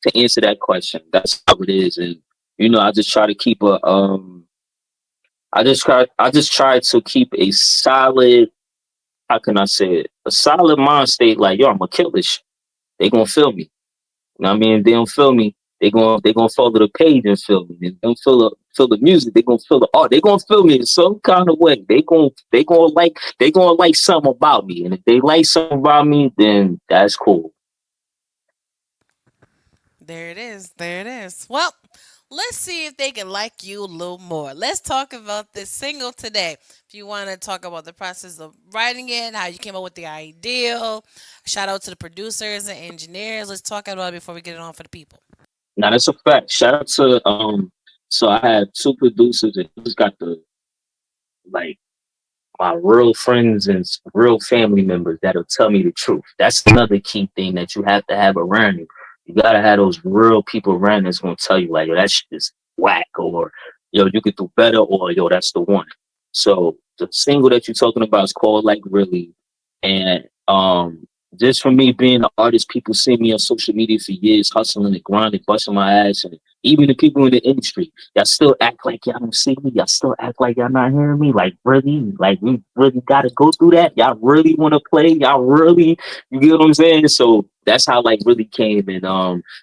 to answer that question, that's how it is. And I just try to keep I just try to keep a solid, how can I say it? A solid mind state, like, yo, I'm gonna kill this shit. They gonna feel me. You know what I mean? If they don't feel me, they gonna follow the page and feel me. If they don't feel the music, they gonna feel the art. They gonna feel me in some kind of way. They gonna like something about me. And if they like something about me, then that's cool. There it is. There it is. Well, let's see if they can like you a little more. Let's talk about this single today. If you want to talk about the process of writing it, how you came up with the idea, shout out to the producers and engineers. Let's talk about it before we get it on for the people. Now that's a fact. Shout out to so I had two producers and just got the like my real friends and real family members that'll tell me the truth. That's another key thing that you have to have around you. You gotta have those real people around that's gonna tell you like, yo, that shit is whack, or yo, you could do better, or yo, that's the one. So the single that you're talking about is called Like Really, and just for me being an artist, people see me on social media for years, hustling and grinding, busting my ass, and even the people in the industry, y'all still act like y'all don't see me. Y'all still act like y'all not hearing me. Like really, like we really got to go through that. Y'all really want to play. Y'all really, you get what I'm saying? So that's how like really came, and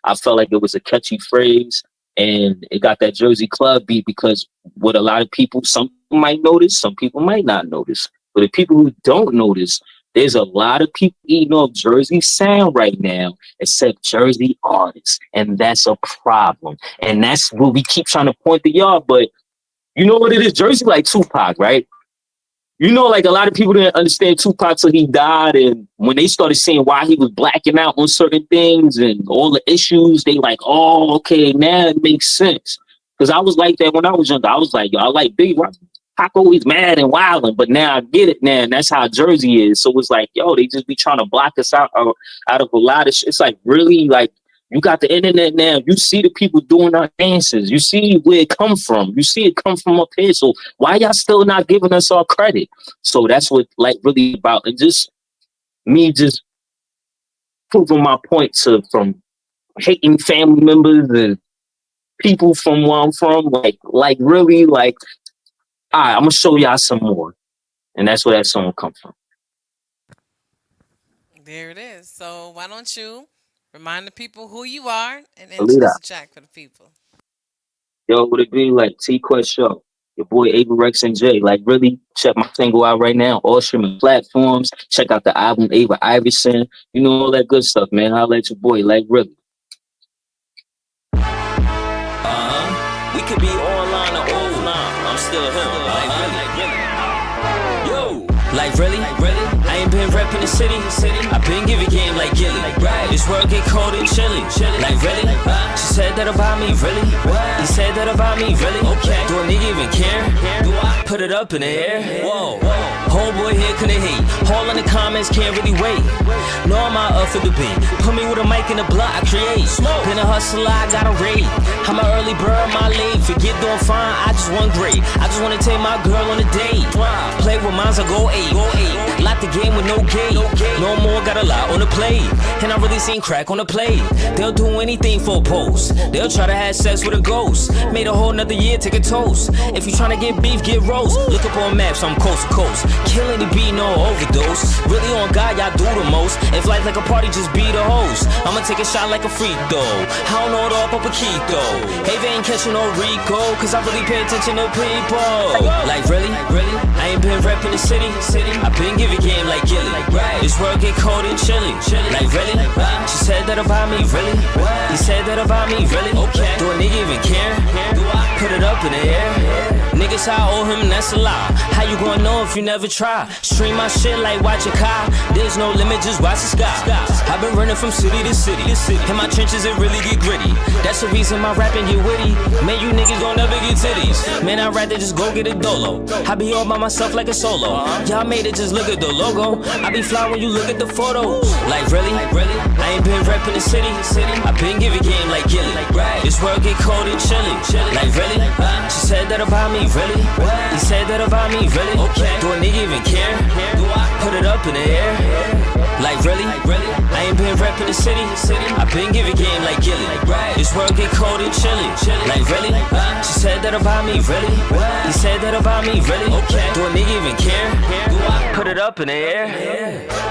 I felt like it was a catchy phrase, and it got that Jersey club beat because what a lot of people, some might notice, some people might not notice, but the people who don't notice. There's a lot of people eating off Jersey sound right now, except Jersey artists. And that's a problem. And that's what we keep trying to point to y'all. But you know what it is? Jersey like Tupac, right? Like a lot of people didn't understand Tupac till he died. And when they started seeing why he was blacking out on certain things and all the issues, they like, oh, okay, now it makes sense. Because I was like that when I was younger. I was like, yo, I like Big Rock. Pac always mad and wilding, but now I get it now, and that's how Jersey is. So it's like, yo, they just be trying to block us out of a lot of shit. It's like really like you got the internet now. You see the people doing our dances. You see where it come from. You see it come from up here. So why y'all still not giving us our credit? So that's what like really about, and just me just proving my point to from hating family members and people from where I'm from. Like really like, all right, I'm gonna show y'all some more, and that's where that song come from. There it is. So why don't you remind the people who you are and Believe introduce that. the track for the people? Yo, would it be like T-Quest Show? Your boy AvarexNJ. Like, really, check my single out right now. All streaming platforms. Check out the album Ava Iverson. You know, all that good stuff, man. Holla at your boy. Like, really. We could be online or offline. I'm still him. Yo, like really? I ain't been reppin' the city. I been giving game like Gilly. This world get cold and chilly. Like really? She said that about me, really? He said that about me, really? Okay. Do a nigga even care? Do I put it up in the air? Whoa. Homeboy here couldn't hate. All in the comments can't really wait. No, I'm out up for the beat. Put me with a mic in the block, I create. Been a hustler, I got a rate. I'm an early bird, my late. Forget doing fine, I just want great. I just wanna take my girl on a date. Play with mines, I go 8. Lock the game with no gate. No more, got a lot on the plate. And I really seen crack on the plate. They'll do anything for a post. They'll try to have sex with a ghost. Made a whole nother year, take a toast. If you tryna get beef, get roast. Look up on maps, I'm coast to coast. Killing the beat, no overdose. Really on God, y'all do the most. If life like a party, just be the host. I'ma take a shot like a free throw. I don't know it all, but Paquito. Hey, they ain't catching no Rico, cause I really pay attention to people. Like really? I ain't been reppin' the city. I been giving game like Gilly. This world get cold and chilly. Like really? She said that about me, really? He said that about me, really? Okay. Do a nigga even care? Do I put it up in the air? Niggas, I owe him, that's a lie. How you gonna know if you never try? Stream my shit like watch a car. There's no limit, just watch the sky. I've been running from city to city. In my trenches, it really get gritty. That's the reason my rapping get witty. Man, you niggas gon' never get titties. Man, I'd rather just go get a dolo. I be all by myself like a solo. Y'all made it, just look at the logo. I be fly when you look at the photos. Like really? I ain't been reppin' the city. I been giving game like Gilly. This world get cold and chilly. Like really? She said that about me, really? He said that about me, really? Okay. Do a nigga even care? Do I put it up in the air? Like really? I ain't been reppin' the city. I been giving game like Gilly. This world get cold and chilly. Like really? She said that about me, really? He said that about me, really? Okay. Do a nigga even care? Do I put it up in the air?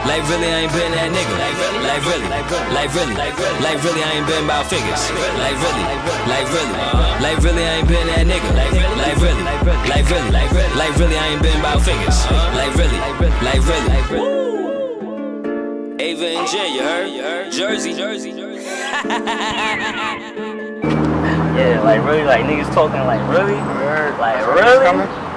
Like really, I ain't been that nigga. Like really? Like really, I ain't been about figures. Like really? Like really, I ain't been that nigga. Like really? Like really, I ain't been about figures. Like really? Ava and J, you heard? Jersey. Yeah, like really, like niggas talking like really? Like really?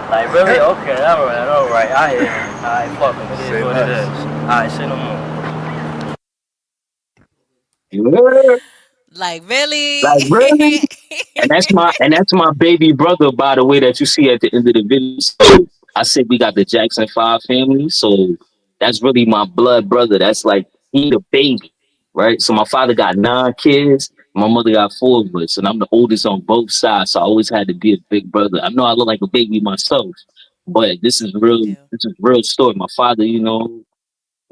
Like really? Okay, alright, I hear it. Alright, fuck it, it is what it is. Alright, say no more. You heard? Like really? Like, really? And that's my baby brother, by the way, that you see at the end of the video. So I said we got the Jackson 5 family. So that's really my blood brother. That's like he the baby, right? So my father got 9 kids, my mother got 4 of us, and I'm the oldest on both sides. So I always had to be a big brother. I know I look like a baby myself, but this is You real. do. This is real story. My father,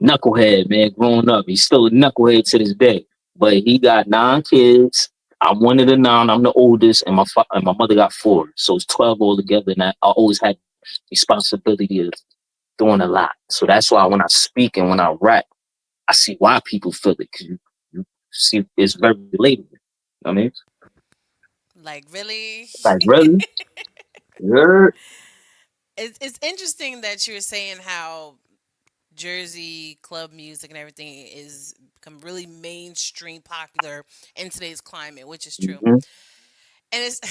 knucklehead, man, growing up. He's still a knucklehead to this day. But he got 9 kids. I'm one of the 9. I'm the oldest, and my mother got 4. So it's 12 altogether. And I always had responsibility of doing a lot. So that's why when I speak and when I rap, I see why people feel it. Because you see, it's very relatable. You know what I mean? Like really? Like, really? Yeah. It's interesting that you're saying how Jersey club music and everything is become really mainstream popular in today's climate, which is true. Mhm. And it's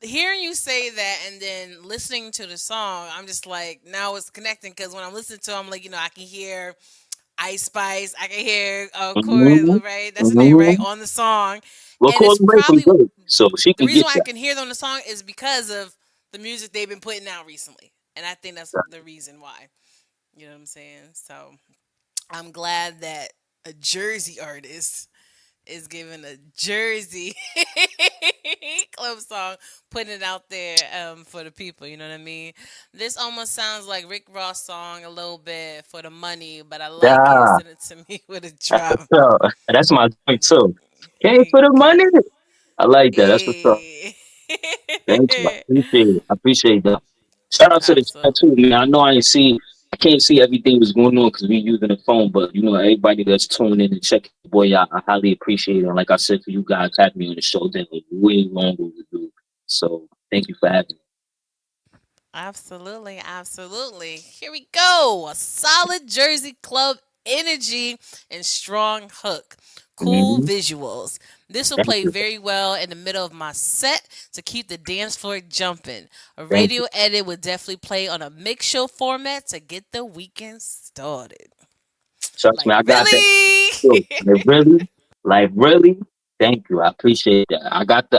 hearing you say that and then listening to the song, I'm just like now it's connecting because when I'm listening to it, I'm like, I can hear Ice Spice, I can hear Corey, Mhm. right? That's the name, right? Mhm. On the song. Well, And it's Corey Ray from probably Good, so she the can reason get why I that. can hear it on the song is because of the music they've been putting out recently. And I think that's the reason why. You know what I'm saying? So I'm glad that a Jersey artist is giving a Jersey club song, putting it out there for the people. You know what I mean? This almost sounds like Rick Ross song a little bit for the money, but I like it. Yeah, Send it to me with a drop. so, that's my point too. Came for the money. Got I like that. That's what's up. it. Thank you. I appreciate it. I appreciate that. Shout out to the chat too, Absolutely. man. I know I can't see everything that's going on because we using the phone, but everybody that's tuning in and checking the boy out, I highly appreciate it. And like I said, for you guys having me on the show, that was way longer to do. So thank you for having Absolutely, absolutely. Here we go. A solid Jersey Club energy and strong hook. me. Cool visuals. This will Thank play you. very well in the middle of my set to keep the dance floor jumping. A Thank you. radio edit would definitely play on a mix show format to get the weekend started. Trust me, Like, I got that. really? Yo, like really, thank you. I appreciate that. I got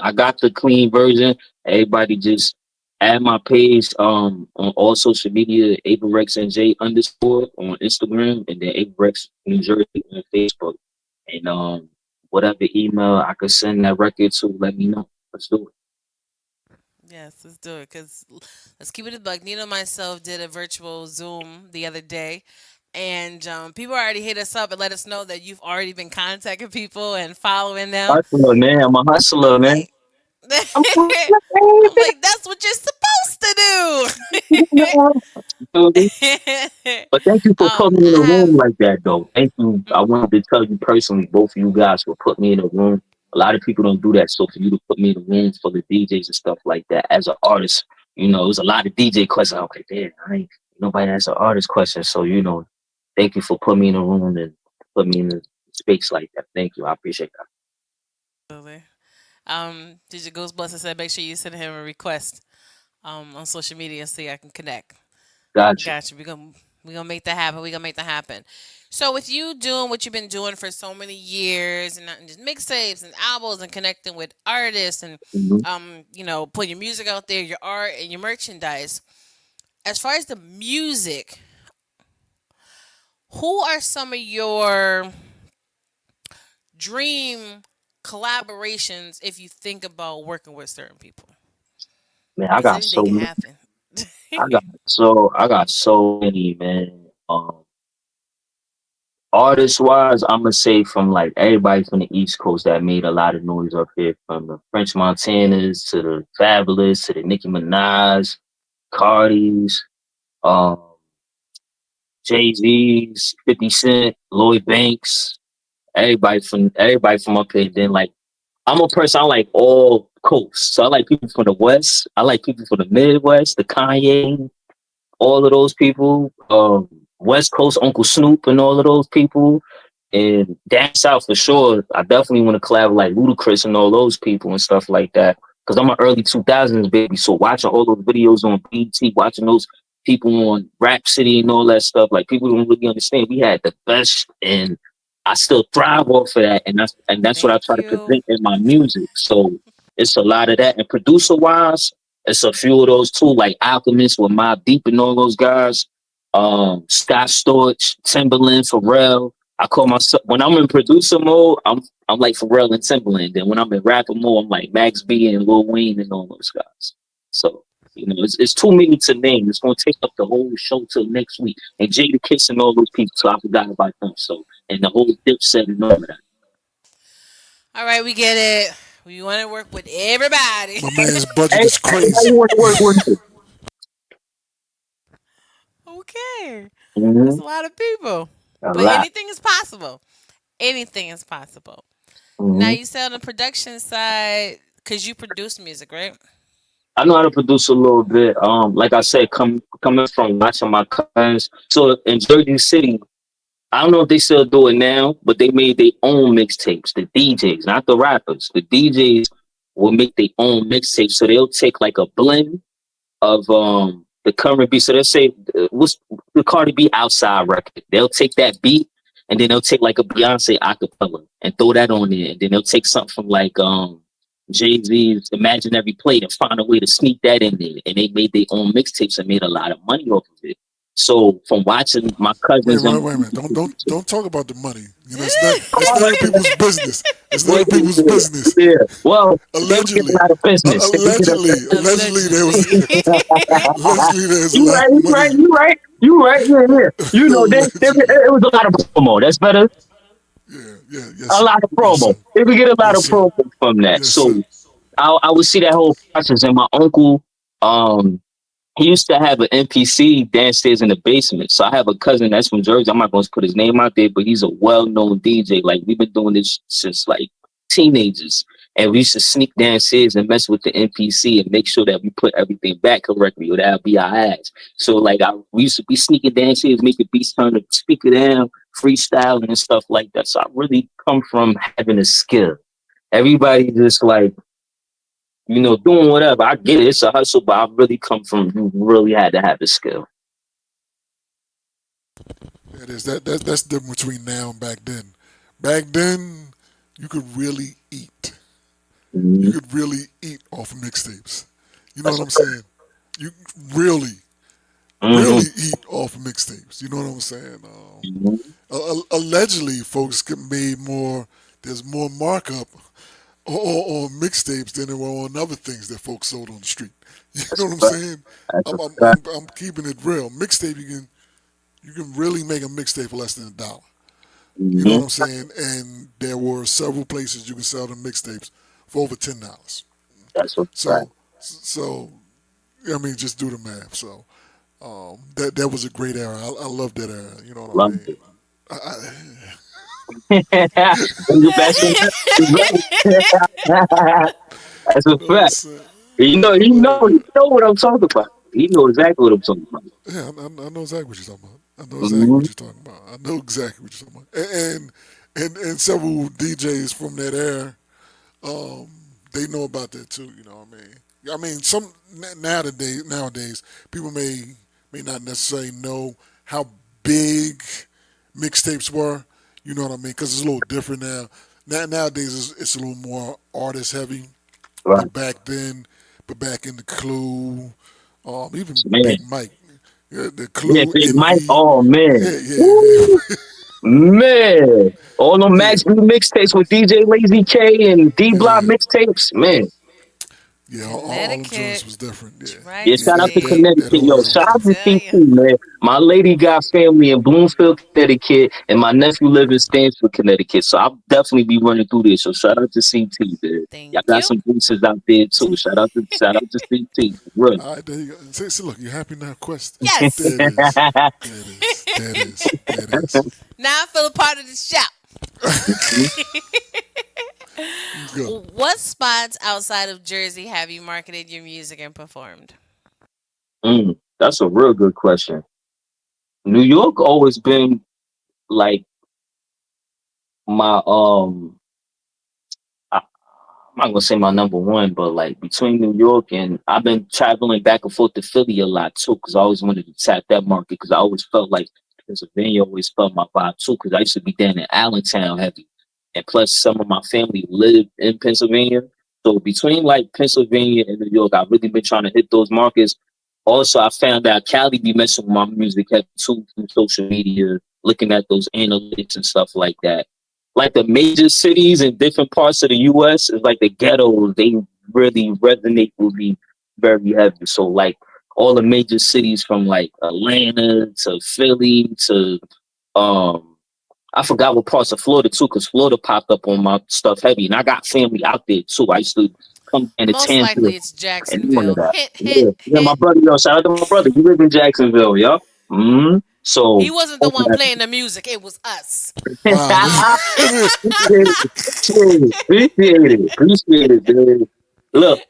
the clean version. Everybody just add my page on all social media, AvarexNJ underscore on Instagram, and then Avarex New Jersey on Facebook. And whatever email I could send that record to, let me know. Let's do it. Yes, let's do it. Cause let's keep it a buck. Nina and myself did a virtual Zoom the other day, and people already hit us up and let us know that you've already been contacting people and following them. Hustler, man. I'm a hustler, I'm man. like, I'm a I'm hustler, like, that's what you're supposed to baby. You feel me? do. But thank you for putting me in a I room have. like that, though. Thank you. I wanted to tell you personally, both of you guys, for putting me in a room. A lot of people don't do that. So for you to put me in a room full of DJs and stuff like that, as an artist, it was a lot of DJ questions. I was like, damn, I ain't nobody has an artist question. So thank you for putting me in a room and put me in a space like that. Thank you. I appreciate that. Absolutely. DJ Ghostbuster said make sure you send him a request on social media and see I can connect. Got you. Gotcha. We gonna make that happen. We gonna make that happen. So with you doing what you've been doing for so many years and not just mixtapes and albums and connecting with artists and Hmm. putting your music out there, your art and your merchandise. As far as the music, who are some of your dream collaborations if you think about working with certain people? Man, Because anything can happen. I got so many, man. Artist wise, I'm gonna say from like everybody from the East Coast that made a lot of noise up here, from the French Montanas to the Fabulous to the Nicki Minaj, Cardi's, um, Jay Z's, 50 Cent, Lloyd Banks, everybody from up here. Then like I'm a person, I like all coasts. So I like people from the West, I like people from the Midwest, the Kanye, all of those people, West Coast Uncle Snoop and all of those people, and down south for sure. I definitely want to collab with like Ludacris and all those people and stuff like that. Because I'm an early 2000s baby, so watching all those videos on BT, watching those people on Rap City and all that stuff, like people don't really understand. We had the best, and I still thrive off of that, and that's what I Thank try to you. present in my music. So it's a lot of that, and producer wise, it's a few of those too, like Alchemist with Mobb Deep and all those guys. Scott Storch, Timberland, Pharrell. I call myself when I'm in producer mode, I'm like Pharrell and Timberland. And when I'm in rapper mode, I'm like Max B and Lil Wayne and all those guys. So it's too many to name. It's gonna take up the whole show till next week. And Jada Kiss and all those people, so I forgot about them. So and the whole Dipset and all of that. All right, we get it. We want to work with everybody. My man's budget Hey, is everybody crazy. want to work with you. Okay. That's Mm-hmm. a lot of people. A But lot. anything is possible. Anything is possible. Now, Mm-hmm. you said on the production side, because you produce music, right? I know how to produce a little bit. Like I said, coming from watching my cousins. So in Jersey City, I don't know if they still do it now, but they made their own mixtapes. The DJs, not the rappers. The DJs will make their own mixtapes. So they'll take like a blend of the current beat. So they'll say what's the Cardi B outside record. They'll take that beat and then they'll take like a Beyonce acapella and throw that on there. And then they'll take something from like Jay-Z's Imaginary Plate and found a way to sneak that in there. And they made their own mixtapes and made a lot of money off of it. So from watching my Wait, cousins wait, and wait a minute. Don't talk about the money. You know, it's none of my people's business. It's none Wait, of people's business. yeah. Well, they get Allegedly, a lot of business. They get a, allegedly there was Allegedly. allegedly there's a you lot right, of you money. right, you right, you right. Yeah, yeah. You know, Allegedly, it was a lot of promo. That's better. yeah, yeah, yes, A sir, lot of yes, promo. sir, They would get a lot yes, of sir, promo from that. yes, sir. So I would see that whole process. And my uncle, um, he used to have an NPC downstairs in the basement. So I have a cousin that's from Jersey. I'm not going to put his name out there, but he's a well-known DJ. Like we've been doing this since like teenagers, and we used to sneak downstairs and mess with the NPC and make sure that we put everything back correctly, or that'll be our ass. So like we used to be sneaking downstairs, making beats, turn the speaker down, freestyling and stuff like that. So I really come from having a skill. Everybody just like doing whatever. I get it, it's a hustle, but I really come from you really had to have the skill. It is that's the difference between now and back then. Back then, you could really eat. You Mhm. could really eat off of mixtapes. You know That's what a I'm fact. saying? You really, Mm-hmm. really eat off of mixtapes. You know what I'm saying? Hmm. Allegedly, folks get made more. There's more markup on mixtapes than there were on other things that folks sold on the street. You That's know a what I'm fact. saying? That's I'm, a I'm, fact. I'm, I'm keeping it real. Mixtape, you can really make a mixtape for less than $1. You know what Hmm. I'm saying? And there were several places you can sell the mixtapes for over $10. That's a fact. So I mean, just do the math. So that was a great era. I love that era. You know what I Love mean? it. I, You best in That's a you know what I'm fact. saying? He know what I'm talking about. He know exactly what I'm talking about. Yeah, I know exactly what you're talking about. I know exactly what Hmm. you're talking about. I know exactly what you're talking about. And several DJs from that era, um, they know about that too. You know what I mean? I mean, nowadays people may not necessarily know how big mixtapes were. You know what I mean? Because it's a little different now. Nowadays it's a little more artist heavy. Right. But back then, back in the Clue, even Man. Big Mike, yeah, the Yeah, Clue, Big Mike. Envy, Oh man. yeah, yeah, Woo! Man. All them yeah, Max B mixtapes with DJ Lazy K and D Block yeah, mixtapes. Man. yeah. All them joints Connecticut was different. Yeah, Yeah, yeah. shout out to That Connecticut. Tri-State. Yo, order shout was I out to different. tell CT, you. man. My lady got family in Bloomfield, Connecticut, and my nephew lives in Stamford, Connecticut. So I'll definitely be running through this. So shout out to CT, man. Y'all Thank got you. some boosters out there too. Shout out to CT. For All right, there you go. See, look, you happy now, Quest? Yes. There it is. real. There it is. There it is. There it is. Now I feel a part of the shout. You go. What spots outside of Jersey have you marketed your music and performed? That's a real good question. New York always been like my I'm not gonna say my number one, but like between New York and I've been traveling back and forth to Philly a lot too, because I always wanted to tap that market because I always felt like Pennsylvania always felt my vibe too, because I used to be down in Allentown heavy, and plus some of my family lived in Pennsylvania. So between like Pennsylvania and New York, I've really been trying to hit those markets. Also, I found out Cali be messing with my music heavy too through social media, looking at those analytics and stuff like that. Like the major cities in different parts of the US is like the ghettos, they really resonate with me very heavy. So like all the major cities from like Atlanta to Philly to um I forgot what parts of Florida too, because Florida popped up on my stuff heavy. And I got family out there too. I used to come into Most Tampa likely it's and one of Jacksonville. that. Hint, hint, Yeah, yeah, my hint. brother, yo, shout out to my brother. He live in Jacksonville, yo. He So wasn't the one playing the music, it was us. Wow. Appreciate it, man. Look,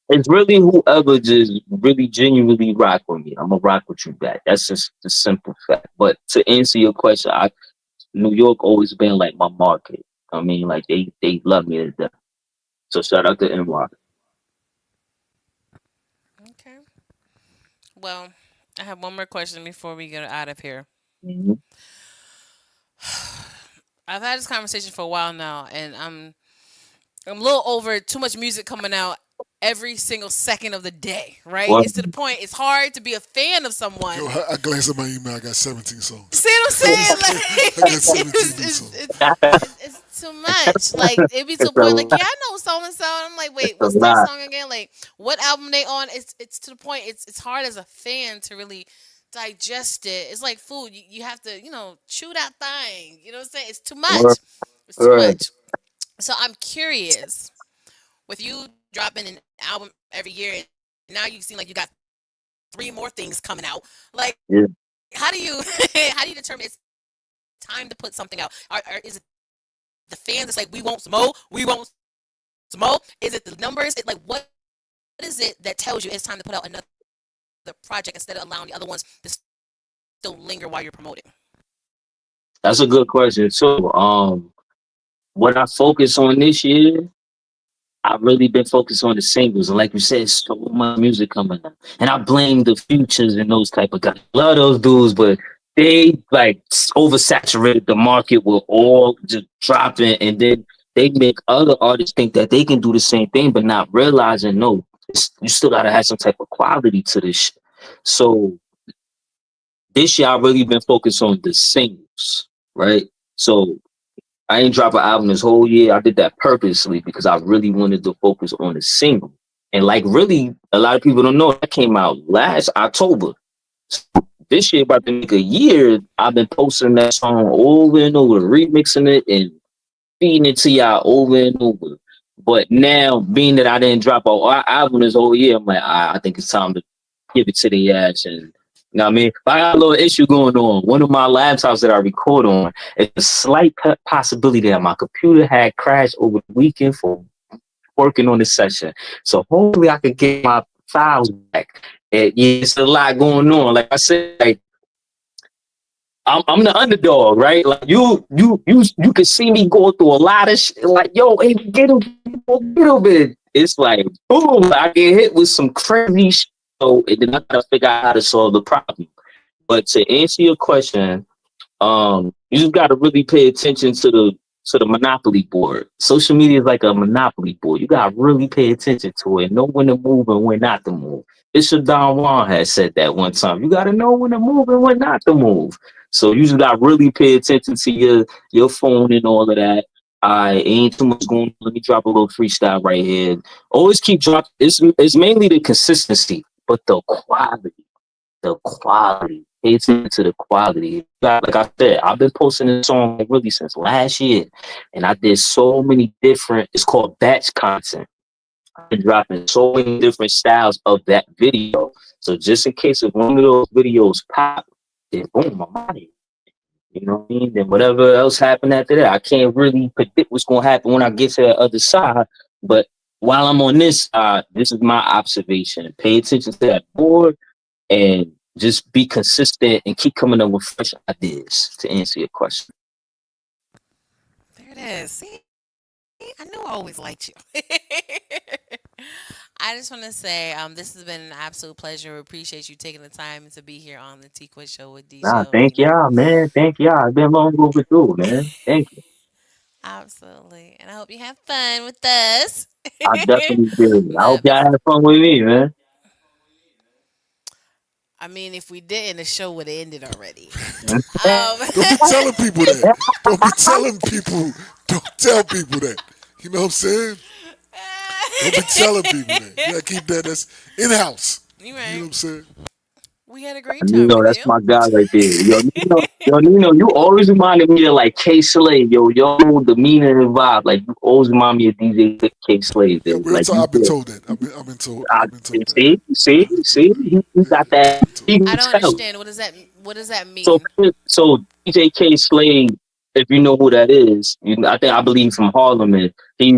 it's really whoever just really genuinely rock with me. I'm gonna rock with you back. That's just the simple fact. But to answer your question, New York always been like my market. I mean, like they love me to death. So shout out to NY. Okay. Well, I have one more question before we get out of here. Mhm. I've had this conversation for a while now, and I'm a little over too much music coming out every single second of the day, right? Well, It's to the point it's hard to be a fan of Yo, someone. I glanced at my email. I got 17 songs. See what I'm saying? I got Like 17 new it's, songs. it's, it's too much. Like it be to a it's a point like, lot. yeah, I know so and so. I'm like, It's wait, a what's that lot. song again? Like what album they on? It's to the point it's hard as a fan to really digest it. It's like food. You have to, chew that thing. You know what I'm saying? It's too Word, much. It's too word. much. So I'm curious, with you dropping an album every year, and now you seem like you got three more things coming out. Like, Yeah. how do you how do you determine it's time to put something out? Or is it the fans? It's like we want smoke. Is it the numbers? What is it that tells you it's time to put out another project instead of allowing the other ones to still linger while you're promoting? That's a good question too. What I focus on this year, I've really been focused on the singles, and like you said, so much music coming out, and I blame the futures and those type of guys. Love those dudes, but they like oversaturated the market with all just dropping, and then they make other artists think that they can do the same thing, but not realizing no, you still gotta have some type of quality to this shit. So this year, I've really been focused on the singles, right? So I ain't drop an album this whole year. I did that purposely because I really wanted to focus on the single. And like really, a lot of people don't know that came out last October. This year about to make a year. I've been posting that song over and over, remixing it and feeding it to y'all over and over. But now, being that I didn't drop an album this whole year, I'm like, I think it's time to give it to the ass. And you know what I mean? I got a little issue going on. One of my laptops that I record on, it's a slight possibility that my computer had crashed over the weekend for working on this session. So hopefully I can get my files back. And yeah, it's a lot going on. Like I said, like I'm the underdog, right? Like you can see me go through a lot of shit. Like, yo, hey, get a little bit. It's like boom, I get hit with some crazy shit. So and then I gotta figure out how to solve the problem. But to answer your question, you just gotta really pay attention to the monopoly board. Social media is like a monopoly board. You gotta really pay attention to it, know when to move and when not to move. Bishop Don Juan had said that one time. You gotta know when to move and when not to move. So you just gotta really pay attention to your phone and all of that. I ain't too much going on. Let me drop a little freestyle right here. Always keep dropping. It's mainly the consistency, but the quality. The quality. Pay attention to the quality. Like I said, I've been posting this song like really since last year, and I did so many different. It's called batch content. I've been dropping so many different styles of that video. So just in case if one of those videos pop, then boom, I'm out of here. You know what I mean? Then whatever else happened after that, I can't really predict what's gonna happen when I get to the other side. But while I'm on this side, this is my observation. Pay attention to that board and just be consistent and keep coming up with fresh ideas to answer your question. There it is. See, I knew I always liked you. I just want to say, this has been an absolute pleasure. We appreciate you taking the time to be here on the T-Quest show with DJ Nah, El thank Nino. y'all, man. Thank y'all. It's been long overdue, man. Thank you. Absolutely. And I hope you have fun with us. I definitely did. I hope But y'all had fun with me, man. I mean, if we didn't, the show would have ended already. Don't be telling people that. Don't be telling people. Don't tell people that. You know what I'm saying? Don't be telling people that. You gotta keep that as in house. You You know what right. I'm saying? We had a great time Nino, with that's you. my guy right there. Nino, you always reminded me of like K Slade, yo, demeanor and vibe. Like you always remind me of DJ K Slade, Yeah, dude. real Like talk. you I've been feel, told that. I've been told. I, I've been told that. see, he Yeah, got I've that. been told He that. I can don't tell. understand. What does that So, mean? so DJ K Slade, if you know who that is, I believe from Harlem, and he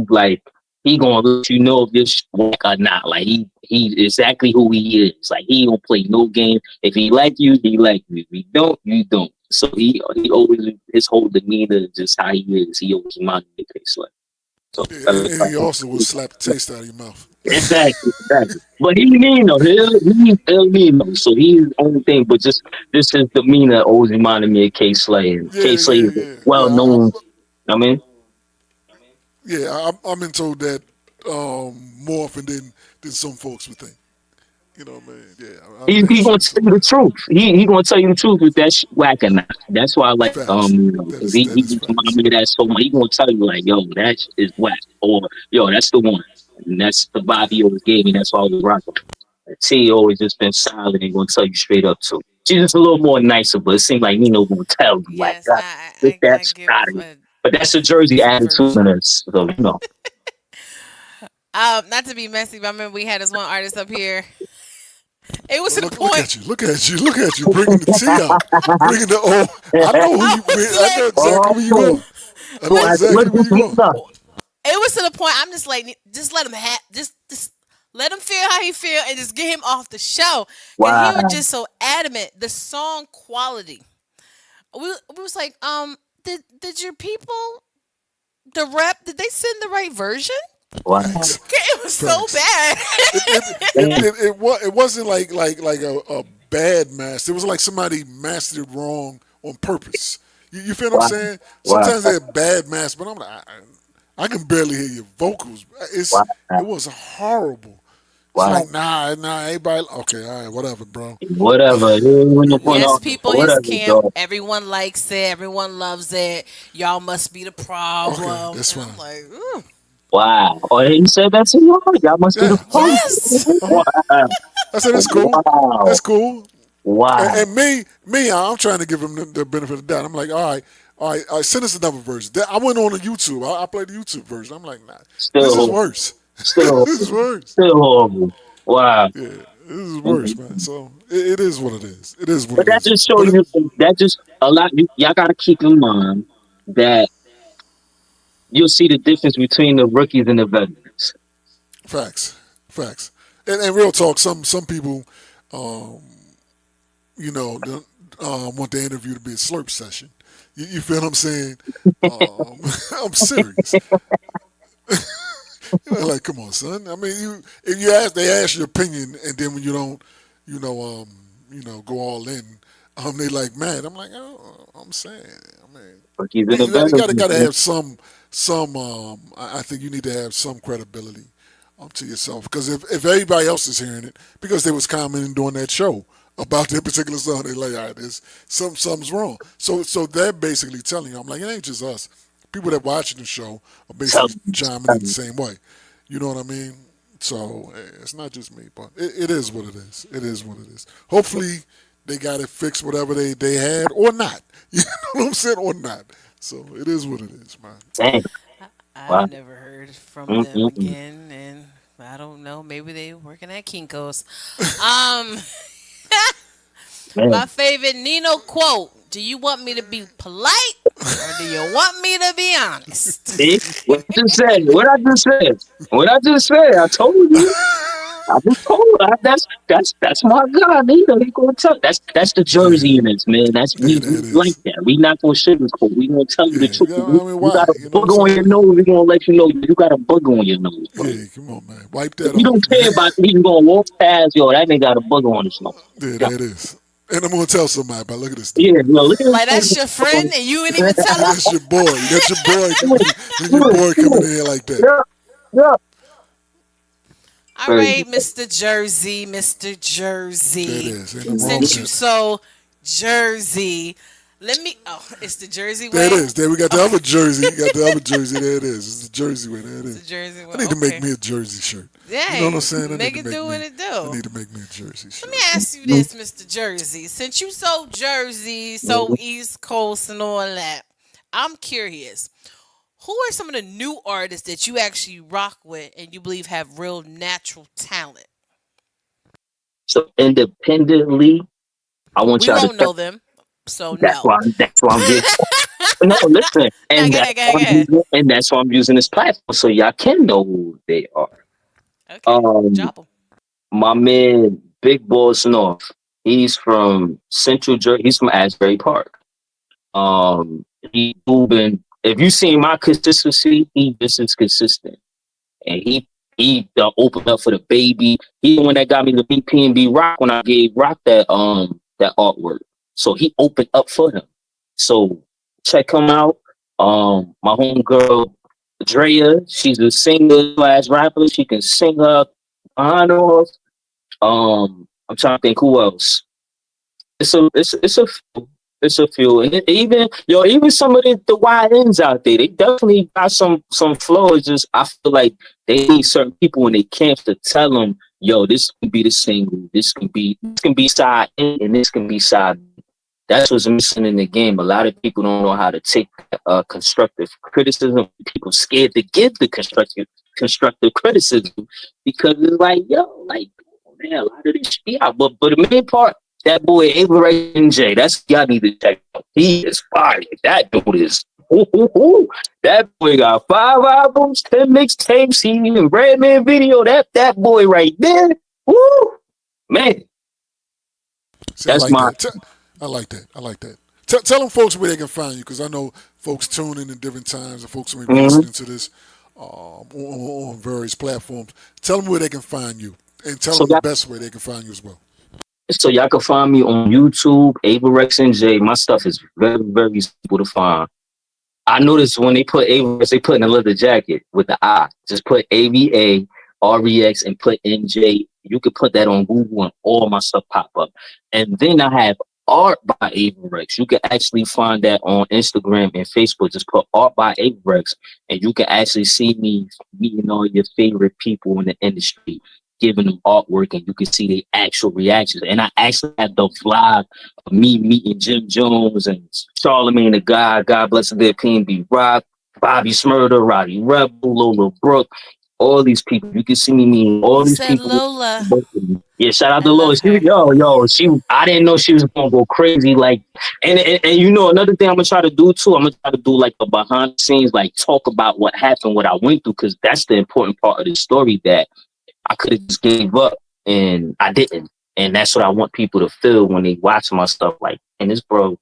like he gonna let you know if this work or not. Like he exactly who he is. Like he don't play no game. If he like you, he like you. If he don't, you don't. So he always his whole demeanor, just how he is. He always reminds me of K Slade. So Yeah, and he also will slap the taste out of your mouth. exactly. But he Nino, he's El Nino, so he's the only thing. But just his demeanor always reminded me of K Slade. K Yeah, Slade yeah, is yeah. well Yeah, known. I mean, Yeah, I'm into that more often than some folks would think. You know what I mean? Yeah, that He shit gonna is tell you the hard. truth. He gonna tell you the truth if that's whack or not. That's why I like Facts. if he That is just remind facts. me of that so much. He gonna tell you like, yo, that is whack, or yo, that's the one. And that's the vibe he always gave me. That's all we rock with. T always just been silent and gonna tell you straight up too. She's just a little more nicer, but it seems like Nino gonna tell you like, Yes, God, get that I out give of here. a But that's a Jersey different attitude in version. us, so you know. Not to be messy, but I remember we had this one artist up here. It was But to the look point. at you, look at you, bringing the tea out, bringing the I know who I you. was I know like, exactly where you Oh, going. I know so I listen. look exactly where this you going. Nino. It was to the point. I'm just like, just let him have, just let him feel how he feel, and just get him off the show, cause he was Wow, just so adamant. The song quality. We was like, did your people, the rep, did they send the right version? wow. Facts, It was so facts. bad. Damn. It wasn't like a bad master. It was like somebody mastered it wrong on purpose. You feel what I'm Wow, saying? wow, Sometimes they're bad master, but I'm like, I can barely hear your vocals. It wow, was horrible. It's wow. like nah, everybody. Okay, all right, whatever, bro. Whatever. There ain't no point Yes, on people, his whatever, camp. dog. Everyone likes it. Everyone loves it. Y'all must be the Okay, problem. that's And I'm fine. like, "Ooh, Wow. Oh, he said that's a y'all. Y'all must be the Yeah, problem. yes. uh-huh. Wow. I said that's cool. Wow. That's cool. Wow. And me, I'm trying to give him the benefit of the doubt. I'm like, all right, send us another version. I went on to YouTube. I played the YouTube version. I'm like, nah, Still this is horrible. worse. Still This is worse. still horrible. Wow. Yeah, this is worse, man. Mhm. So it is what it is. It is what But it that is. just shows But you that just a lot y'all gotta keep in mind that you'll see the difference between the rookies and the veterans. facts, facts, and real talk. Some people, um, don't, want the interview to be a slurp session. You feel what I'm saying? Um, I'm serious. Like, come on, son. I mean, if you ask, they ask your opinion, and then when you don't, you know, um, go all in, they like mad. I'm like, oh, I'm saying, I mean, Rookies and the you gotta veterans. have some. I think you need to have some credibility, to yourself, because if everybody else is hearing it, because they was commenting during that show about that particular song, they like, all right, there's something's wrong. So they're basically telling you, I'm like, it ain't just us. People that watching the show are Tell basically chiming in the them. same way. You know what I mean? So it's not just me, but it is what it is. It is what it is. Hopefully they got it fixed, whatever they had, or not. You know what I'm saying? Or not. So it is what it is, man. Damn. I've Wow. never heard from them Mm-mm-mm. again, and I don't know. Maybe they working at Kinko's. Um, my Man. favorite Nino quote: "Do you want me to be polite, or do you want me to be honest?" See? What I just said. What I just said. What I just said. I told you. I just told you. That's my guy. He gonna tell. That's the Yeah, Jersey in us, man. That's yeah, we that like is. that. We not gonna sugarcoat. We gonna tell you the Yeah, truth. yeah. You, I mean, you why? got a You know what I'm booger on your saying? nose. We gonna let you know you got a booger on your nose, bro. Yeah, come on, man. Wipe If that you off, don't man. care about it, you gonna walk past yo. That nigga got a booger on his nose. Yeah, Yeah, that is. And I'm gonna tell somebody, but look at this dude. yeah. No, look at Like that's your friend, and you ain't even tell him. That's your boy. You got your boy. Your him. boy coming in here like that. Yeah, yeah. All Crazy. right, Mr. Jersey, Mr. That Jersey. is. Ain't nothing wrong with Since you that. so Jersey, let me. Oh, it's the Jersey There it way. is. There we got the Okay, other jersey. You got the other jersey. There it is. It's the jersey way. There it it's the is. Jersey way. I need to make Okay. me a jersey shirt. You know what I'm Dang, saying? make it do what it I do. need to make me a jersey Let shirt. me ask you this, Mr. Jersey. Since you so Jersey, so East Coast and all that, I'm curious. Who are some of the new artists that you actually rock with and you believe have real natural talent? So independently, I want We y'all to won't check. know them, so no. That's why I'm getting. No, listen, Now, and go that's ahead, go why ahead, go I'm ahead. using, and that's why I'm using this platform so y'all can know who they are. Okay, Um, drop them. my man, Big Boss North. He's from Central Jersey. He's from Asbury Park. He moving. If you see my consistency, he just is consistent, and he opened up for the baby. He the one that got me the BPNB Rock when I gave Rock that artwork. So he opened up for him. So check him out. My homegirl Drea, she's a singer slash rapper. She can sing her behind off. I'm trying to think who else. It's a few, and even even some of the YNs out there, they definitely got some flows. Just I feel like they need certain people in their camps to tell them, yo, this can be the single, this can be side A, and this can be side B. That's what's missing in the game. A lot of people don't know how to take constructive criticism. People scared to give the constructive criticism because it's like, yo, like, oh, man, a lot of this shit. Yeah, but the main part, that boy AvarexNJ, that's y'all need to check out. He is fire. That dude is. Ooh, ooh, ooh. That boy got 5 albums, 10 mixtapes, he even Redman video. That boy right there. Woo, man. See, I That's like my. that. I like that. I like that. Tell them folks where they can find you, because I know folks tune in at different times and folks may be Mhm. listening to this on various platforms. Tell them where they can find you, and tell So them the best way they can find you as well. So y'all can find me on YouTube, AvarexNJ. My stuff is very, very simple to find. I noticed when they put Averex, they put in a leather jacket with the I. Just put AVAREX and put NJ. You could put that on Google and all my stuff pop up. And then I have Art by Averex. You can actually find that on Instagram and Facebook. Just put Art by Averex, and you can actually see me meeting all your favorite people in the industry, giving them artwork, and you can see the actual reactions. And I actually had the vlog of me meeting Jim Jones and Charlemagne the God, God bless their PNB Rock, Bobby Smurder, Roddy Rebel, Lola Brooke, all these people. You can see me meeting all You these said people. Lola. Yeah, shout out I to Lola. love her. I didn't know she was gonna go crazy. Like, and another thing I'm gonna try to do too. I'm gonna try to do like a behind the scenes, like talk about what happened, what I went through, because that's the important part of the story that I could have just gave up and I didn't. And that's what I want people to feel when they watch my stuff. Like, and this bro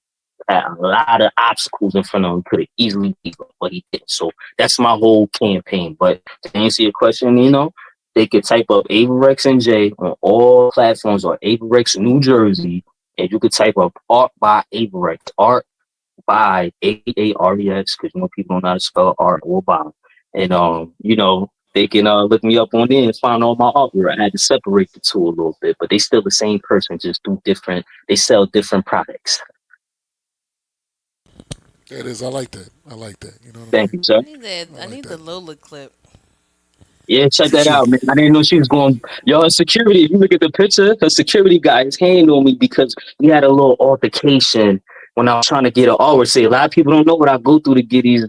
had a lot of obstacles in front of him, could have easily gave up, but he didn't. So that's my whole campaign. But to answer your question, they could type up AvarexNJ on all platforms or Avarex New Jersey, and you could type up Art by Avarex, Art by AAREX, because people don't know how to spell art or by. And they can look me up on there and find all my artwork. I had to separate the two a little bit, but they still the same person, just do different. They sell different products. That is, I like that. I like that. You know what I Thank mean? you, sir. I need that. I I like need the that. Lola clip. Yeah, check that Appreciate out, it. man. I didn't know she was going. Yo, her security. If you look at the picture, her security guy is hand on me because we had a little altercation when I was trying to get an artwork. See, a lot of people don't know what I go through to get these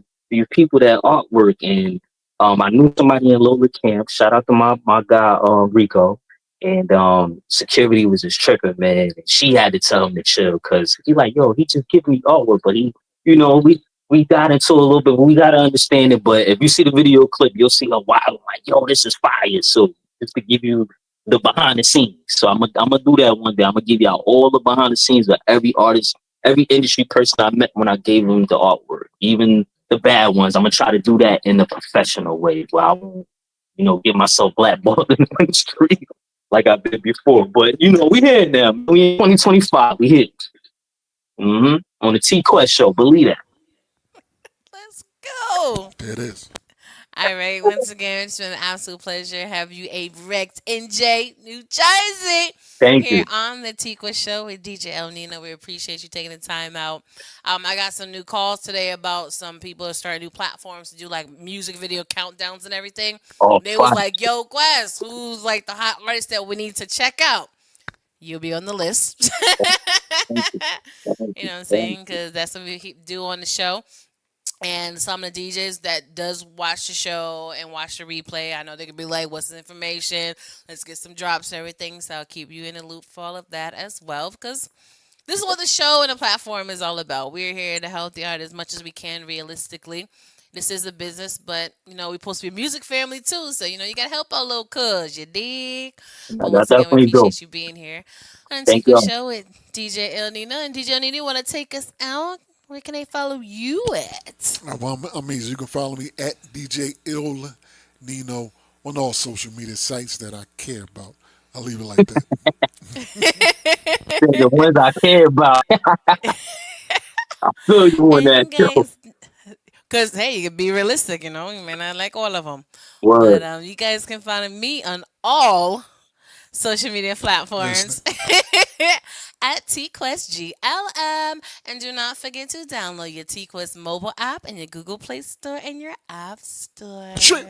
people that artwork, and I knew somebody in Lola Camp. Shout out to my guy Rico, and security was his trigger, man. And she had to tell him to chill because he like, yo, he just give me artwork, but we got into a little bit, but we got to understand it. But if you see the video clip, you'll see a while like, yo, this is fire. So just to give you the behind the scenes. So I'm gonna do that one day. I'm gonna give y'all all the behind the scenes of every artist, every industry person I met when I gave them the artwork, even the bad ones. I'm gonna try to do that in a professional way where I won't, get myself blackballed in the industry like I did before. But we here now. We in 2025. We here. On the T-Quest show. Believe that. Let's go. There it is. All right. Once again, it's been an absolute pleasure to have you, Averex NJ, New Jersey, Thank here you. on the T-Quest show with DJ El Nino. We appreciate you taking the time out. I got some new calls today about some people that starting new platforms to do like music video countdowns and everything. Oh, They was fine. like, "Yo, Quest, who's like the hot artist that we need to check out?" You'll be on the list. Thank you. Thank You you. know what I'm Thank saying? you. Because that's what we do on the show. And some of the DJs that does watch the show and watch the replay, I know they could be like, "What's the information? Let's get some drops and everything." So I'll keep you in the loop for all of that as well, because this is what the show and the platform is all about. We're here to help the art as much as we can, realistically. This is a business, but we're supposed to be a music family too. So you gotta help our little cuz, you dig? But I once again, we definitely do. appreciate you being here on Thank Tico you. Show with DJ El Nino. And DJ El Nino, you wanna take us out? Where can they follow you at? Well, I mean, you can follow me at DJ ILL NINO on all social media sites that I care about. I'll leave it like that. The ones I care about. I feel you on that And too. guys, Because, hey, you can be realistic, you know. You may not like all of them. Word. But you guys can find me on all social media platforms at TQuestGLM. And do not forget to download your TQuest mobile app in your Google Play Store and your App Store. Shit.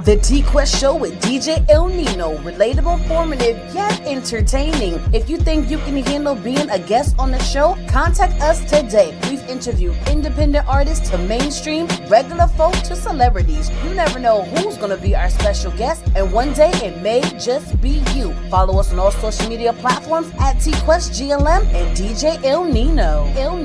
The T-Quest Show with DJ ILL NINO. Relatable, informative, yet entertaining. If you think you can handle being a guest on the show, contact us today. We've interviewed independent artists to mainstream, regular folk to celebrities. You never know who's going to be our special guest, and one day it may just be you. Follow us on all social media platforms at TQuestGLM and DJ ILL NINO.